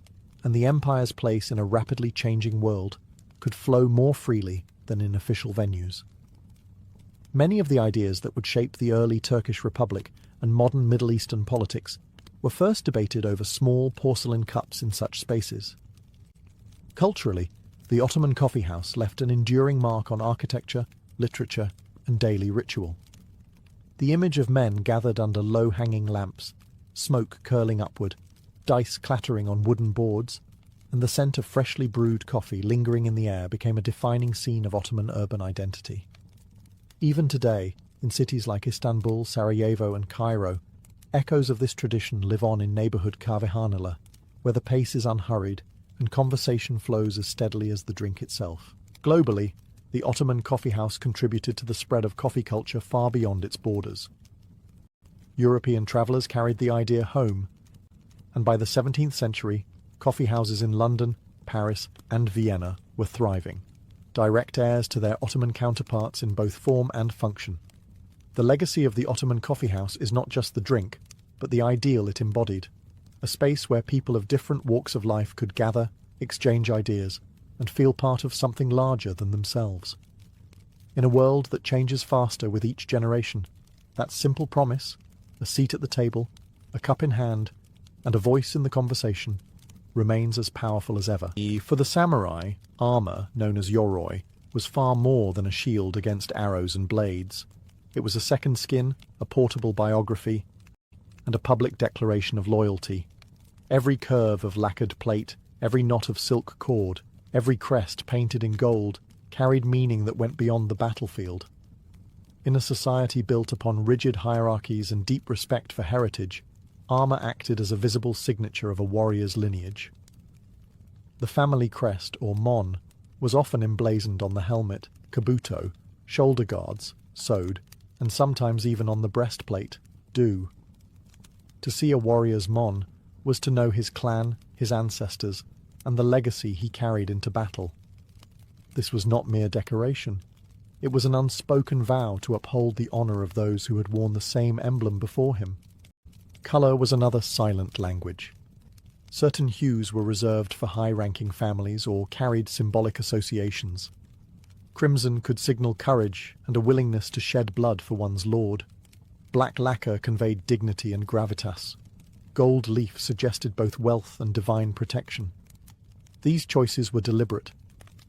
and the empire's place in a rapidly changing world could flow more freely than in official venues. Many of the ideas that would shape the early Turkish Republic and modern Middle Eastern politics were first debated over small porcelain cups in such spaces. Culturally, the Ottoman coffeehouse left an enduring mark on architecture, literature, and daily ritual. The image of men gathered under low-hanging lamps, smoke curling upward, dice clattering on wooden boards, and the scent of freshly brewed coffee lingering in the air became a defining scene of Ottoman urban identity. Even today, in cities like Istanbul, Sarajevo, and Cairo, echoes of this tradition live on in neighbourhood kahvehaneler, where the pace is unhurried and conversation flows as steadily as the drink itself. Globally, the Ottoman coffeehouse contributed to the spread of coffee culture far beyond its borders. European travellers carried the idea home, and by the 17th century, coffeehouses in London, Paris, and Vienna were thriving, direct heirs to their Ottoman counterparts in both form and function. The legacy of the Ottoman coffeehouse is not just the drink, but the ideal it embodied, a space where people of different walks of life could gather, exchange ideas, and feel part of something larger than themselves. In a world that changes faster with each generation, that simple promise, a seat at the table, a cup in hand, and a voice in the conversation, remains as powerful as ever. For the samurai, armour, known as yoroi, was far more than a shield against arrows and blades. It was a second skin, a portable biography, and a public declaration of loyalty. Every curve of lacquered plate, every knot of silk cord, every crest painted in gold, carried meaning that went beyond the battlefield. In a society built upon rigid hierarchies and deep respect for heritage, armor acted as a visible signature of a warrior's lineage. The family crest, or mon, was often emblazoned on the helmet, kabuto, shoulder guards, sewed, and sometimes even on the breastplate, do. To see a warrior's mon was to know his clan, his ancestors, and the legacy he carried into battle. This was not mere decoration. It was an unspoken vow to uphold the honor of those who had worn the same emblem before him. Color was another silent language. Certain hues were reserved for high-ranking families or carried symbolic associations. Crimson could signal courage and a willingness to shed blood for one's lord. Black lacquer conveyed dignity and gravitas. Gold leaf suggested both wealth and divine protection. These choices were deliberate.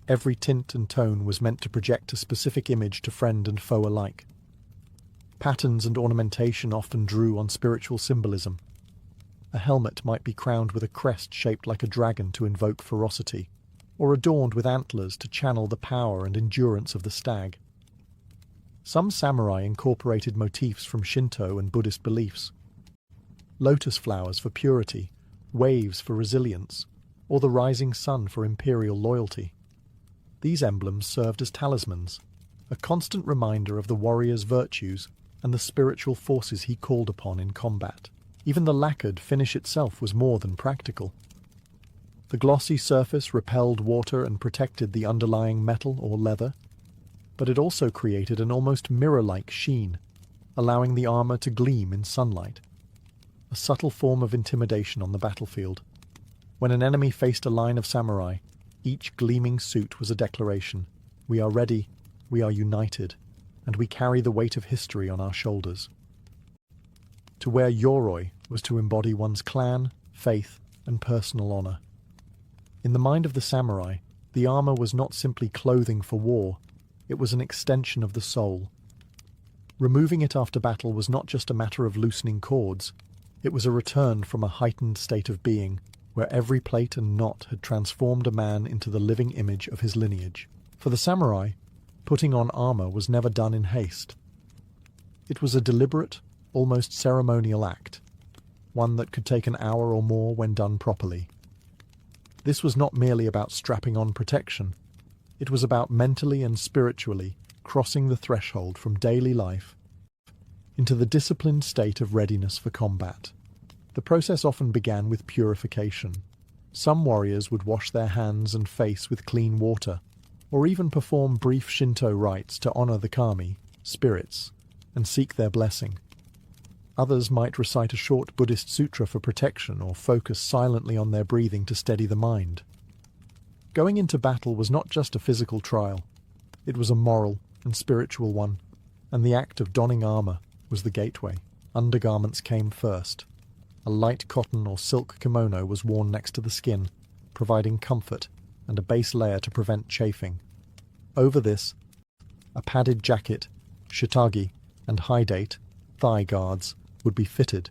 Every tint and tone was meant to project a specific image to friend and foe alike. Patterns and ornamentation often drew on spiritual symbolism. A helmet might be crowned with a crest shaped like a dragon to invoke ferocity, or adorned with antlers to channel the power and endurance of the stag. Some samurai incorporated motifs from Shinto and Buddhist beliefs. Lotus flowers for purity, waves for resilience, or the rising sun for imperial loyalty. These emblems served as talismans, a constant reminder of the warrior's virtues and the spiritual forces he called upon in combat. Even the lacquered finish itself was more than practical. The glossy surface repelled water and protected the underlying metal or leather, but it also created an almost mirror-like sheen, allowing the armor to gleam in sunlight. A subtle form of intimidation on the battlefield. When an enemy faced a line of samurai, each gleaming suit was a declaration: we are ready, we are united, and we carry the weight of history on our shoulders. To wear yoroi was to embody one's clan, faith, and personal honor. In the mind of the samurai, the armor was not simply clothing for war, it was an extension of the soul. Removing it after battle was not just a matter of loosening cords, it was a return from a heightened state of being, where every plate and knot had transformed a man into the living image of his lineage. For the samurai, putting on armor was never done in haste. It was a deliberate, almost ceremonial act, one that could take an hour or more when done properly. This was not merely about strapping on protection. It was about mentally and spiritually crossing the threshold from daily life into the disciplined state of readiness for combat. The process often began with purification. Some warriors would wash their hands and face with clean water, or even perform brief Shinto rites to honor the kami, spirits, and seek their blessing. Others might recite a short Buddhist sutra for protection or focus silently on their breathing to steady the mind. Going into battle was not just a physical trial. It was a moral and spiritual one, and the act of donning armor was the gateway. Undergarments came first. A light cotton or silk kimono was worn next to the skin, providing comfort and a base layer to prevent chafing. Over this, a padded jacket, shitagi, and hidate, thigh guards, would be fitted.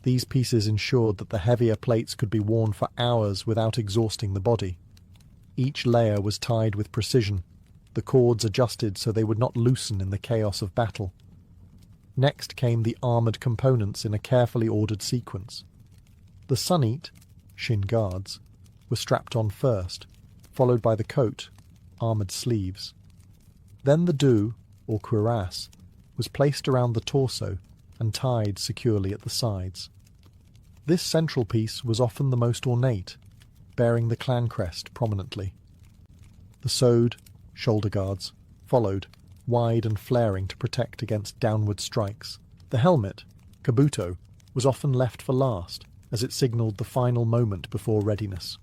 These pieces ensured that the heavier plates could be worn for hours without exhausting the body. Each layer was tied with precision, the cords adjusted so they would not loosen in the chaos of battle. Next came the armoured components in a carefully ordered sequence. The sunite, shin guards, were strapped on first, followed by the coat, armoured sleeves. Then the do, or cuirass, was placed around the torso and tied securely at the sides. This central piece was often the most ornate, bearing the clan crest prominently. The sewed, shoulder guards, followed, wide and flaring to protect against downward strikes. The helmet, kabuto, was often left for last, as it signalled the final moment before readiness.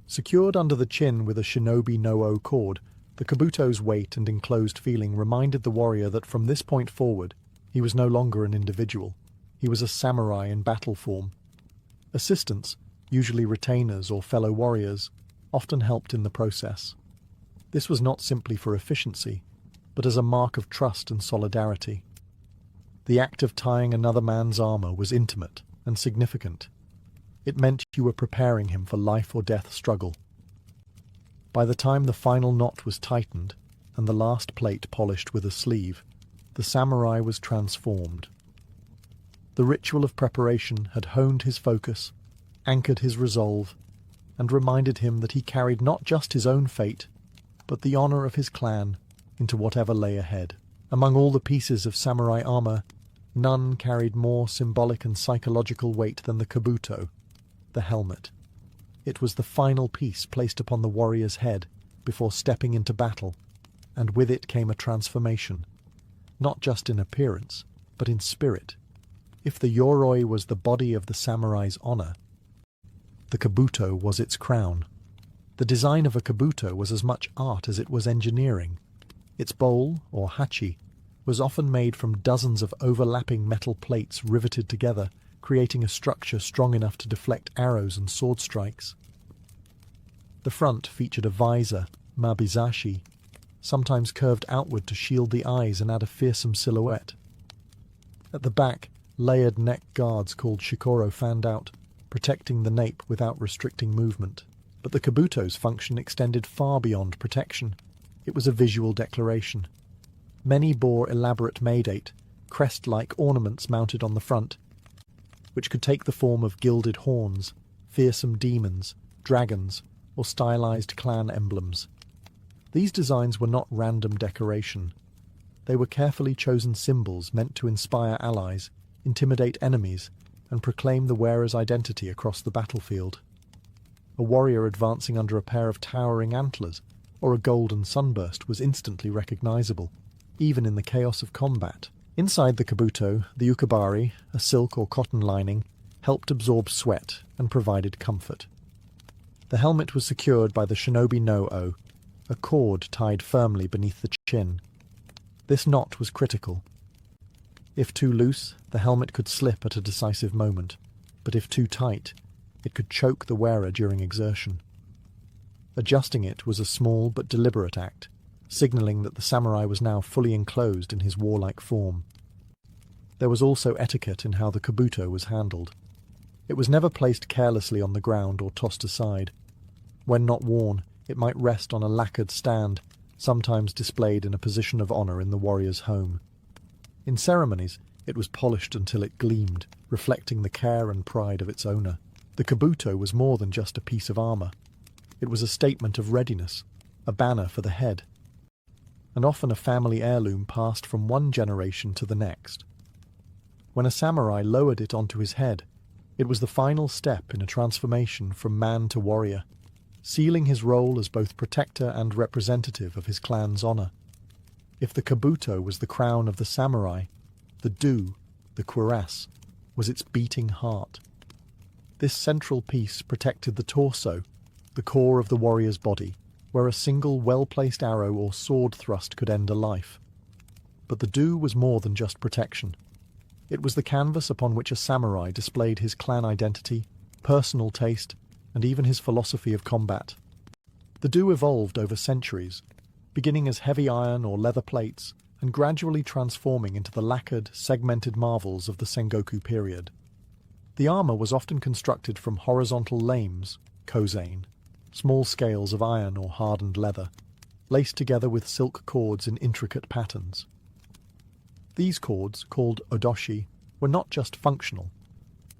Secured under the chin with a shinobi no-o cord, the kabuto's weight and enclosed feeling reminded the warrior that from this point forward, he was no longer an individual. He was a samurai in battle form. Assistants, usually retainers or fellow warriors, often helped in the process. This was not simply for efficiency. but as a mark of trust and solidarity. The act of tying another man's armor was intimate and significant. It meant you were preparing him for life or death struggle. By the time the final knot was tightened and the last plate polished with a sleeve, the samurai was transformed. The ritual of preparation had honed his focus, anchored his resolve, and reminded him that he carried not just his own fate, but the honor of his clan into whatever lay ahead. Among all the pieces of samurai armor, none carried more symbolic and psychological weight than the kabuto, the helmet. It was the final piece placed upon the warrior's head before stepping into battle, and with it came a transformation, not just in appearance, but in spirit. If the yoroi was the body of the samurai's honor, the kabuto was its crown. The design of a kabuto was as much art as it was engineering. Its bowl, or hachi, was often made from dozens of overlapping metal plates riveted together, creating a structure strong enough to deflect arrows and sword strikes. The front featured a visor, mabizashi, sometimes curved outward to shield the eyes and add a fearsome silhouette. At the back, layered neck guards called shikoro fanned out, protecting the nape without restricting movement. But the kabuto's function extended far beyond protection. It was a visual declaration. Many bore elaborate maedate, crest-like ornaments mounted on the front, which could take the form of gilded horns, fearsome demons, dragons, or stylized clan emblems. These designs were not random decoration. They were carefully chosen symbols meant to inspire allies, intimidate enemies, and proclaim the wearer's identity across the battlefield. A warrior advancing under a pair of towering antlers or a golden sunburst was instantly recognizable, even in the chaos of combat. Inside the kabuto, the ukabari, a silk or cotton lining, helped absorb sweat and provided comfort. The helmet was secured by the shinobi no-o, a cord tied firmly beneath the chin. This knot was critical. If too loose, the helmet could slip at a decisive moment, but if too tight, it could choke the wearer during exertion. Adjusting it was a small but deliberate act, signalling that the samurai was now fully enclosed in his warlike form. There was also etiquette in how the kabuto was handled. It was never placed carelessly on the ground or tossed aside. When not worn, it might rest on a lacquered stand, sometimes displayed in a position of honor in the warrior's home. In ceremonies, it was polished until it gleamed, reflecting the care and pride of its owner. The kabuto was more than just a piece of armor. It was a statement of readiness, a banner for the head, and often a family heirloom passed from one generation to the next. When a samurai lowered it onto his head, it was the final step in a transformation from man to warrior, sealing his role as both protector and representative of his clan's honor. If the kabuto was the crown of the samurai, the do, the cuirass, was its beating heart. This central piece protected the torso, the core of the warrior's body, where a single well-placed arrow or sword thrust could end a life. But the do was more than just protection. It was the canvas upon which a samurai displayed his clan identity, personal taste, and even his philosophy of combat. The do evolved over centuries, beginning as heavy iron or leather plates and gradually transforming into the lacquered, segmented marvels of the Sengoku period. The armor was often constructed from horizontal lames, kozain, small scales of iron or hardened leather, laced together with silk cords in intricate patterns. These cords, called odoshi, were not just functional.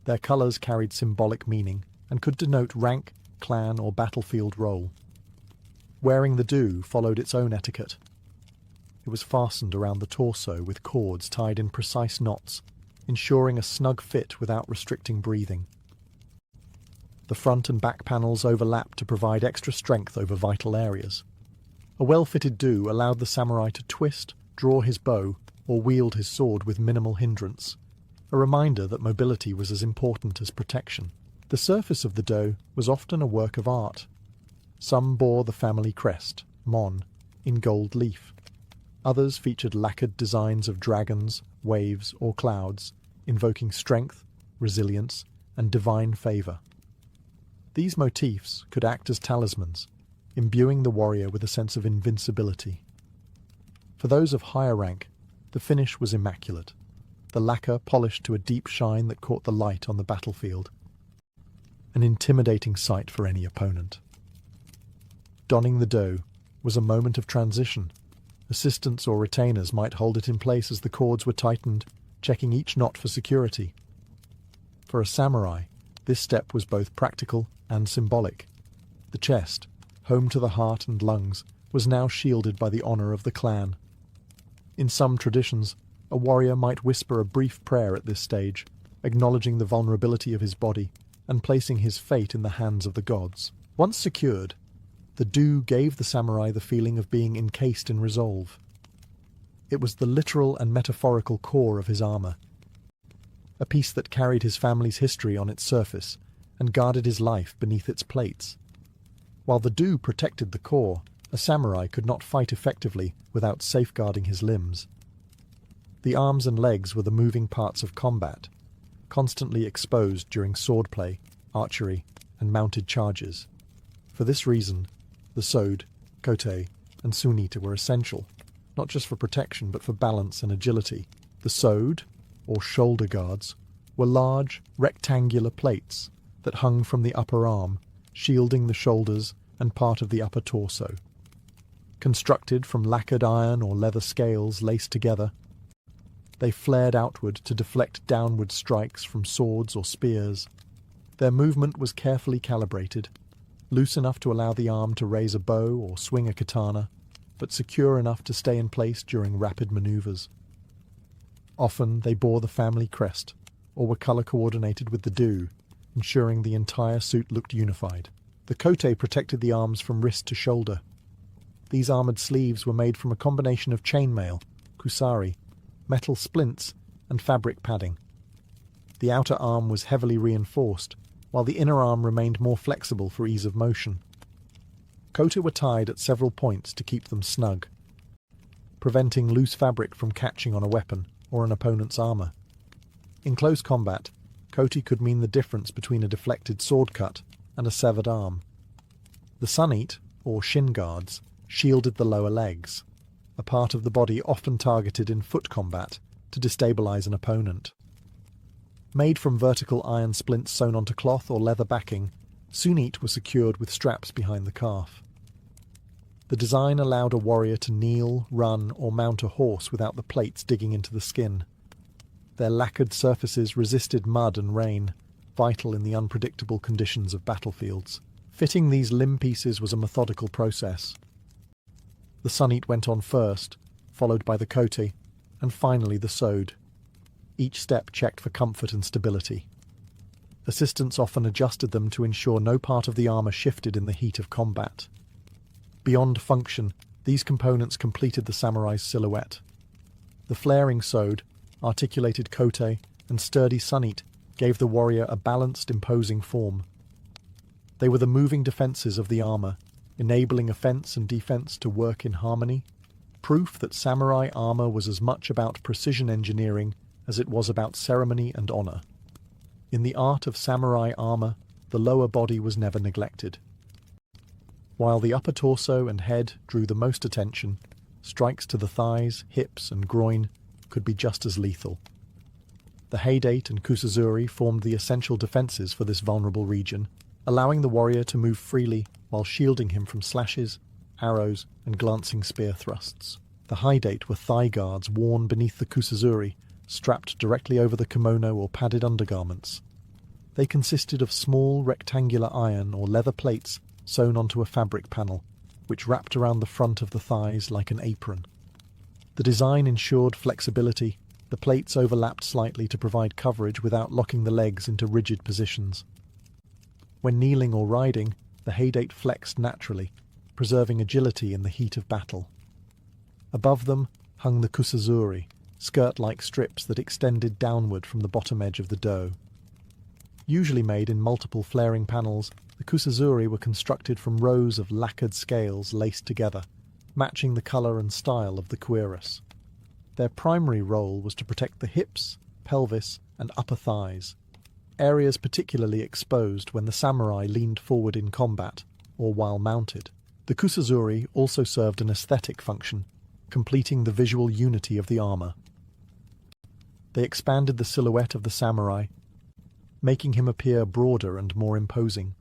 Their colors carried symbolic meaning and could denote rank, clan, or battlefield role. Wearing the do followed its own etiquette. It was fastened around the torso with cords tied in precise knots, ensuring a snug fit without restricting breathing. The front and back panels overlapped to provide extra strength over vital areas. A well-fitted do allowed the samurai to twist, draw his bow, or wield his sword with minimal hindrance, a reminder that mobility was as important as protection. The surface of the do was often a work of art. Some bore the family crest, mon, in gold leaf. Others featured lacquered designs of dragons, waves, or clouds, invoking strength, resilience, and divine favor. These motifs could act as talismans, imbuing the warrior with a sense of invincibility. For those of higher rank, the finish was immaculate, the lacquer polished to a deep shine that caught the light on the battlefield. An intimidating sight for any opponent. Donning the do was a moment of transition. Assistants or retainers might hold it in place as the cords were tightened, checking each knot for security. For a samurai, this step was both practical and symbolic. The chest, home to the heart and lungs, was now shielded by the honor of the clan. In some traditions, a warrior might whisper a brief prayer at this stage, acknowledging the vulnerability of his body and placing his fate in the hands of the gods. Once secured, the do gave the samurai the feeling of being encased in resolve. It was the literal and metaphorical core of his armor, a piece that carried his family's history on its surface and guarded his life beneath its plates. While the do protected the core, a samurai could not fight effectively without safeguarding his limbs. The arms and legs were the moving parts of combat, constantly exposed during swordplay, archery, and mounted charges. For this reason, the sword, kote, and sunita were essential, not just for protection but for balance and agility. The sword, or shoulder guards, were large, rectangular plates that hung from the upper arm, shielding the shoulders and part of the upper torso. Constructed from lacquered iron or leather scales laced together, they flared outward to deflect downward strikes from swords or spears. Their movement was carefully calibrated, loose enough to allow the arm to raise a bow or swing a katana, but secure enough to stay in place during rapid maneuvers. Often they bore the family crest, or were color-coordinated with the do, ensuring the entire suit looked unified. The kote protected the arms from wrist to shoulder. These armored sleeves were made from a combination of chainmail, kusari, metal splints, and fabric padding. The outer arm was heavily reinforced, while the inner arm remained more flexible for ease of motion. Kote were tied at several points to keep them snug, preventing loose fabric from catching on a weapon or an opponent's armor. In close combat, kote could mean the difference between a deflected sword cut and a severed arm. The sunite, or shin guards, shielded the lower legs, a part of the body often targeted in foot combat to destabilize an opponent. Made from vertical iron splints sewn onto cloth or leather backing, sunite were secured with straps behind the calf. The design allowed a warrior to kneel, run, or mount a horse without the plates digging into the skin. Their lacquered surfaces resisted mud and rain, vital in the unpredictable conditions of battlefields. Fitting these limb pieces was a methodical process. The sunite went on first, followed by the kote, and finally the sword. Each step checked for comfort and stability. Assistants often adjusted them to ensure no part of the armor shifted in the heat of combat. Beyond function, these components completed the samurai's silhouette. The flaring sword, articulated kote, and sturdy sunite gave the warrior a balanced, imposing form. They were the moving defenses of the armor, enabling offense and defense to work in harmony, proof that samurai armor was as much about precision engineering as it was about ceremony and honor. In the art of samurai armor, the lower body was never neglected. While the upper torso and head drew the most attention, strikes to the thighs, hips, and groin could be just as lethal. The haydate and kusazuri formed the essential defenses for this vulnerable region, allowing the warrior to move freely while shielding him from slashes, arrows, and glancing spear thrusts. The haydate were thigh guards worn beneath the kusazuri, strapped directly over the kimono or padded undergarments. They consisted of small rectangular iron or leather plates sewn onto a fabric panel, which wrapped around the front of the thighs like an apron. The design ensured flexibility. The plates overlapped slightly to provide coverage without locking the legs into rigid positions. When kneeling or riding, the haydate flexed naturally, preserving agility in the heat of battle. Above them hung the kusazuri, skirt-like strips that extended downward from the bottom edge of the do. Usually made in multiple flaring panels, the kusazuri were constructed from rows of lacquered scales laced together, matching the colour and style of the cuirass. Their primary role was to protect the hips, pelvis, and upper thighs, areas particularly exposed when the samurai leaned forward in combat or while mounted. The kusazuri also served an aesthetic function, completing the visual unity of the armor. They expanded the silhouette of the samurai, making him appear broader and more imposing.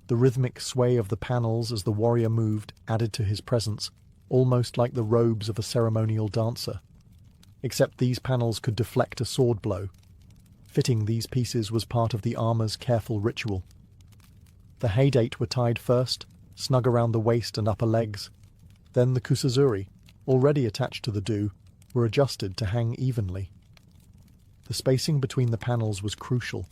The rhythmic sway of the panels as the warrior moved added to his presence, almost like the robes of a ceremonial dancer. Except these panels could deflect a sword blow. Fitting these pieces was part of the armor's careful ritual. The haidate were tied first, snug around the waist and upper legs. Then the kusazuri, already attached to the do, were adjusted to hang evenly. The spacing between the panels was crucial.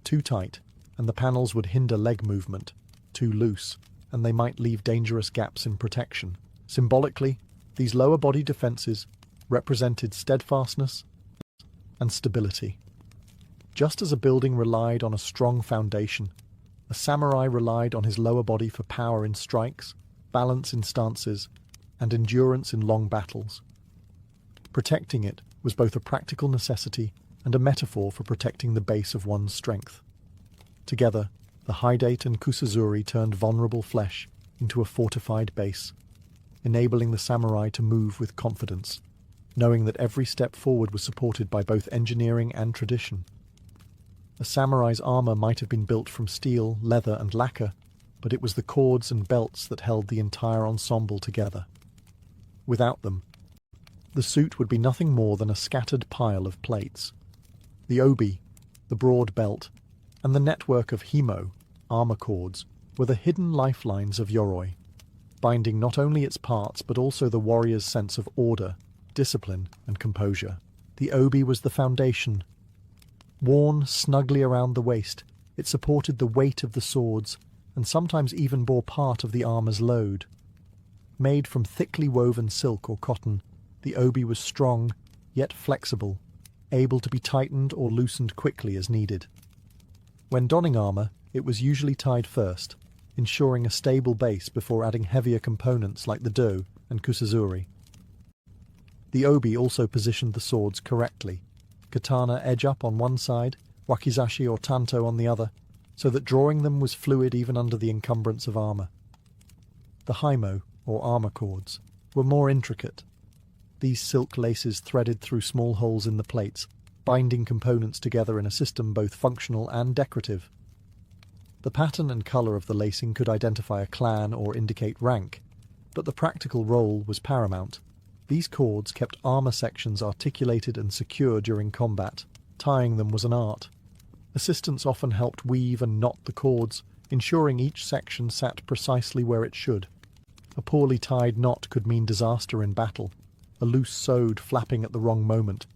Too tight, and the panels would hinder leg movement. Too loose, and they might leave dangerous gaps in protection. Symbolically, these lower body defenses represented steadfastness and stability. Just as a building relied on a strong foundation, a samurai relied on his lower body for power in strikes, balance in stances, and endurance in long battles. Protecting it was both a practical necessity and a metaphor for protecting the base of one's strength. Together, the haidate and kusazuri turned vulnerable flesh into a fortified base, enabling the samurai to move with confidence, knowing that every step forward was supported by both engineering and tradition. A samurai's armor might have been built from steel, leather, and lacquer, but it was the cords and belts that held the entire ensemble together. Without them, the suit would be nothing more than a scattered pile of plates. The obi, the broad belt, and the network of himo, armor cords, were the hidden lifelines of yoroi, binding not only its parts but also the warrior's sense of order, discipline, and composure. The obi was the foundation. Worn snugly around the waist, it supported the weight of the swords and sometimes even bore part of the armor's load. Made from thickly woven silk or cotton, the obi was strong, yet flexible, able to be tightened or loosened quickly as needed. When donning armor, it was usually tied first, ensuring a stable base before adding heavier components like the do and kusazuri. The obi also positioned the swords correctly, katana edge up on one side, wakizashi or tanto on the other, so that drawing them was fluid even under the encumbrance of armor. The himo, or armor cords, were more intricate. These silk laces threaded through small holes in the plates, binding components together in a system both functional and decorative. The pattern and colour of the lacing could identify a clan or indicate rank, but the practical role was paramount. These cords kept armour sections articulated and secure during combat. Tying them was an art. Assistants often helped weave and knot the cords, ensuring each section sat precisely where it should. A poorly tied knot could mean disaster in battle, a loose sewed flapping at the wrong moment,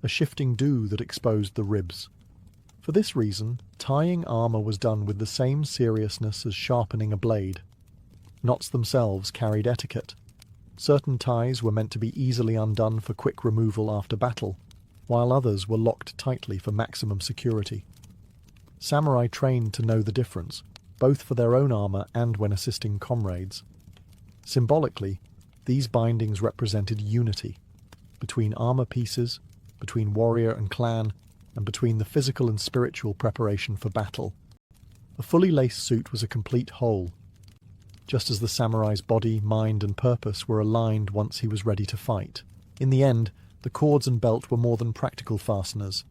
a shifting do that exposed the ribs. For this reason, tying armour was done with the same seriousness as sharpening a blade. Knots themselves carried etiquette. Certain ties were meant to be easily undone for quick removal after battle, while others were locked tightly for maximum security. Samurai trained to know the difference, both for their own armour and when assisting comrades. Symbolically, these bindings represented unity, between armour pieces, between warrior and clan, and between the physical and spiritual preparation for battle. A fully laced suit was a complete whole, just as the samurai's body, mind, and purpose were aligned once he was ready to fight. In the end, the cords and belt were more than practical fasteners.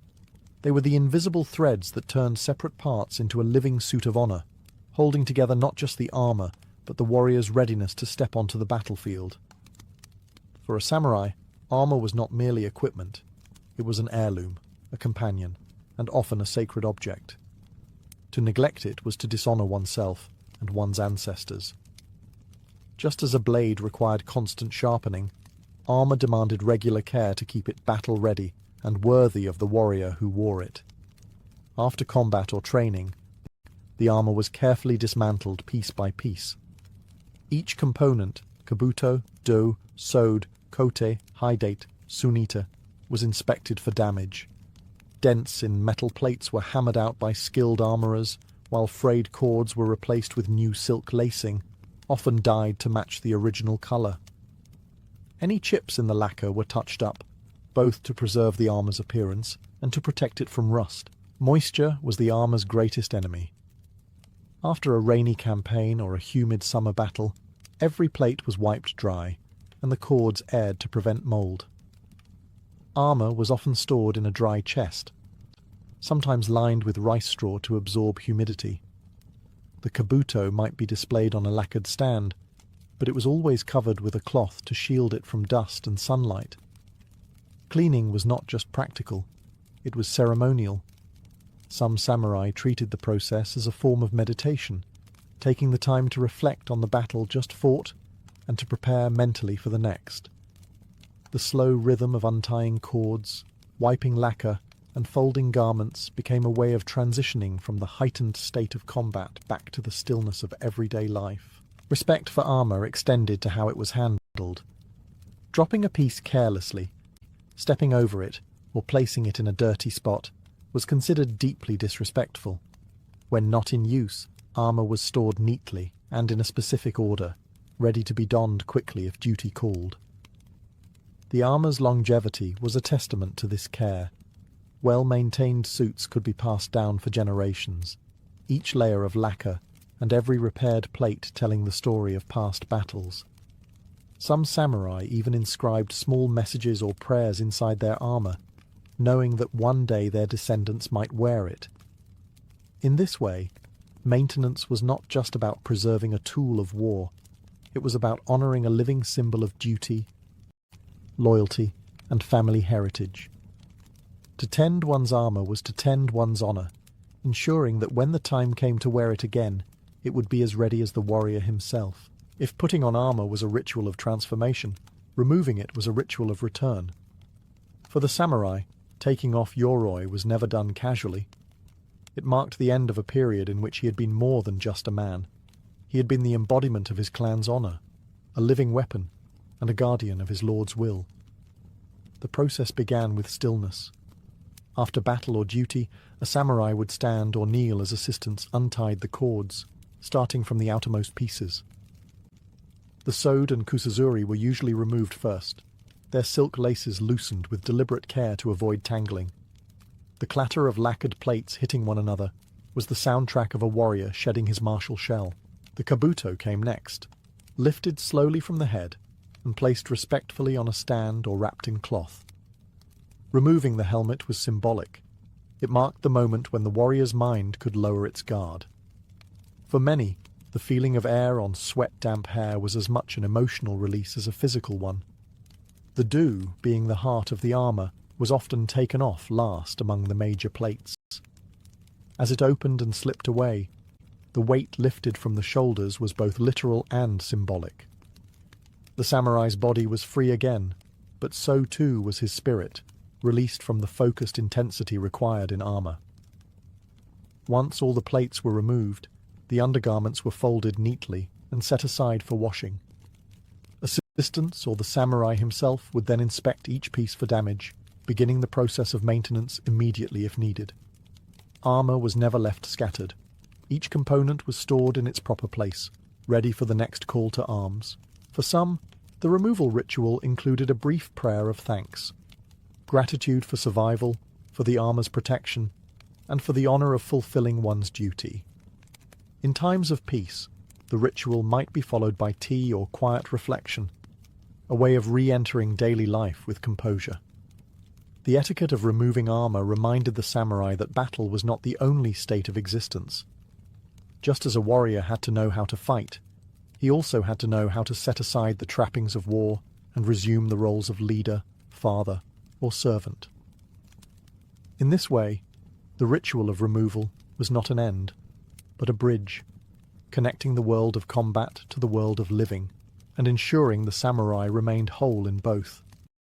They were the invisible threads that turned separate parts into a living suit of honour, holding together not just the armour, but the warrior's readiness to step onto the battlefield. For a samurai, armour was not merely equipment. It was an heirloom, a companion, and often a sacred object. To neglect it was to dishonour oneself and one's ancestors. Just as a blade required constant sharpening, armour demanded regular care to keep it battle-ready and worthy of the warrior who wore it. After combat or training, the armour was carefully dismantled piece by piece. Each component, kabuto, do, sode, kote, haidate, sunita, was inspected for damage. Dents in metal plates were hammered out by skilled armourers, while frayed cords were replaced with new silk lacing, often dyed to match the original colour. Any chips in the lacquer were touched up, both to preserve the armour's appearance and to protect it from rust. Moisture was the armour's greatest enemy. After a rainy campaign or a humid summer battle, every plate was wiped dry, and the cords aired to prevent mold. Armour was often stored in a dry chest, sometimes lined with rice straw to absorb humidity. The kabuto might be displayed on a lacquered stand, but it was always covered with a cloth to shield it from dust and sunlight. Cleaning was not just practical, it was ceremonial. Some samurai treated the process as a form of meditation, taking the time to reflect on the battle just fought and to prepare mentally for the next. The slow rhythm of untying cords, wiping lacquer, and folding garments became a way of transitioning from the heightened state of combat back to the stillness of everyday life. Respect for armour extended to how it was handled. Dropping a piece carelessly, stepping over it, or placing it in a dirty spot was considered deeply disrespectful. When not in use, armour was stored neatly and in a specific order, ready to be donned quickly if duty called. The armour's longevity was a testament to this care. Well-maintained suits could be passed down for generations, each layer of lacquer and every repaired plate telling the story of past battles. Some samurai even inscribed small messages or prayers inside their armour, knowing that one day their descendants might wear it. In this way, maintenance was not just about preserving a tool of war, it was about honouring a living symbol of duty, loyalty, and family heritage. To tend one's armour was to tend one's honour, ensuring that when the time came to wear it again, it would be as ready as the warrior himself. If putting on armour was a ritual of transformation, removing it was a ritual of return. For the samurai, taking off yoroi was never done casually. It marked the end of a period in which he had been more than just a man. He had been the embodiment of his clan's honour, a living weapon, and a guardian of his lord's will. The process began with stillness. After battle or duty, a samurai would stand or kneel as assistants untied the cords, starting from the outermost pieces. The sode and kusazuri were usually removed first, their silk laces loosened with deliberate care to avoid tangling. The clatter of lacquered plates hitting one another was the soundtrack of a warrior shedding his martial shell. The kabuto came next, lifted slowly from the head and placed respectfully on a stand or wrapped in cloth. Removing the helmet was symbolic. It marked the moment when the warrior's mind could lower its guard. For many, the feeling of air on sweat-damp hair was as much an emotional release as a physical one. The do, being the heart of the armour, was often taken off last among the major plates. As it opened and slipped away, the weight lifted from the shoulders was both literal and symbolic. The samurai's body was free again, but so too was his spirit, released from the focused intensity required in armour. Once all the plates were removed, the undergarments were folded neatly and set aside for washing. Assistants or the samurai himself would then inspect each piece for damage, beginning the process of maintenance immediately if needed. Armour was never left scattered. Each component was stored in its proper place, ready for the next call to arms. For some, the removal ritual included a brief prayer of thanks, gratitude for survival, for the armour's protection, and for the honour of fulfilling one's duty. In times of peace, the ritual might be followed by tea or quiet reflection, a way of re-entering daily life with composure. The etiquette of removing armour reminded the samurai that battle was not the only state of existence. Just as a warrior had to know how to fight, he also had to know how to set aside the trappings of war and resume the roles of leader, father, or servant. In this way, the ritual of removal was not an end, but a bridge, connecting the world of combat to the world of living, and ensuring the samurai remained whole in both.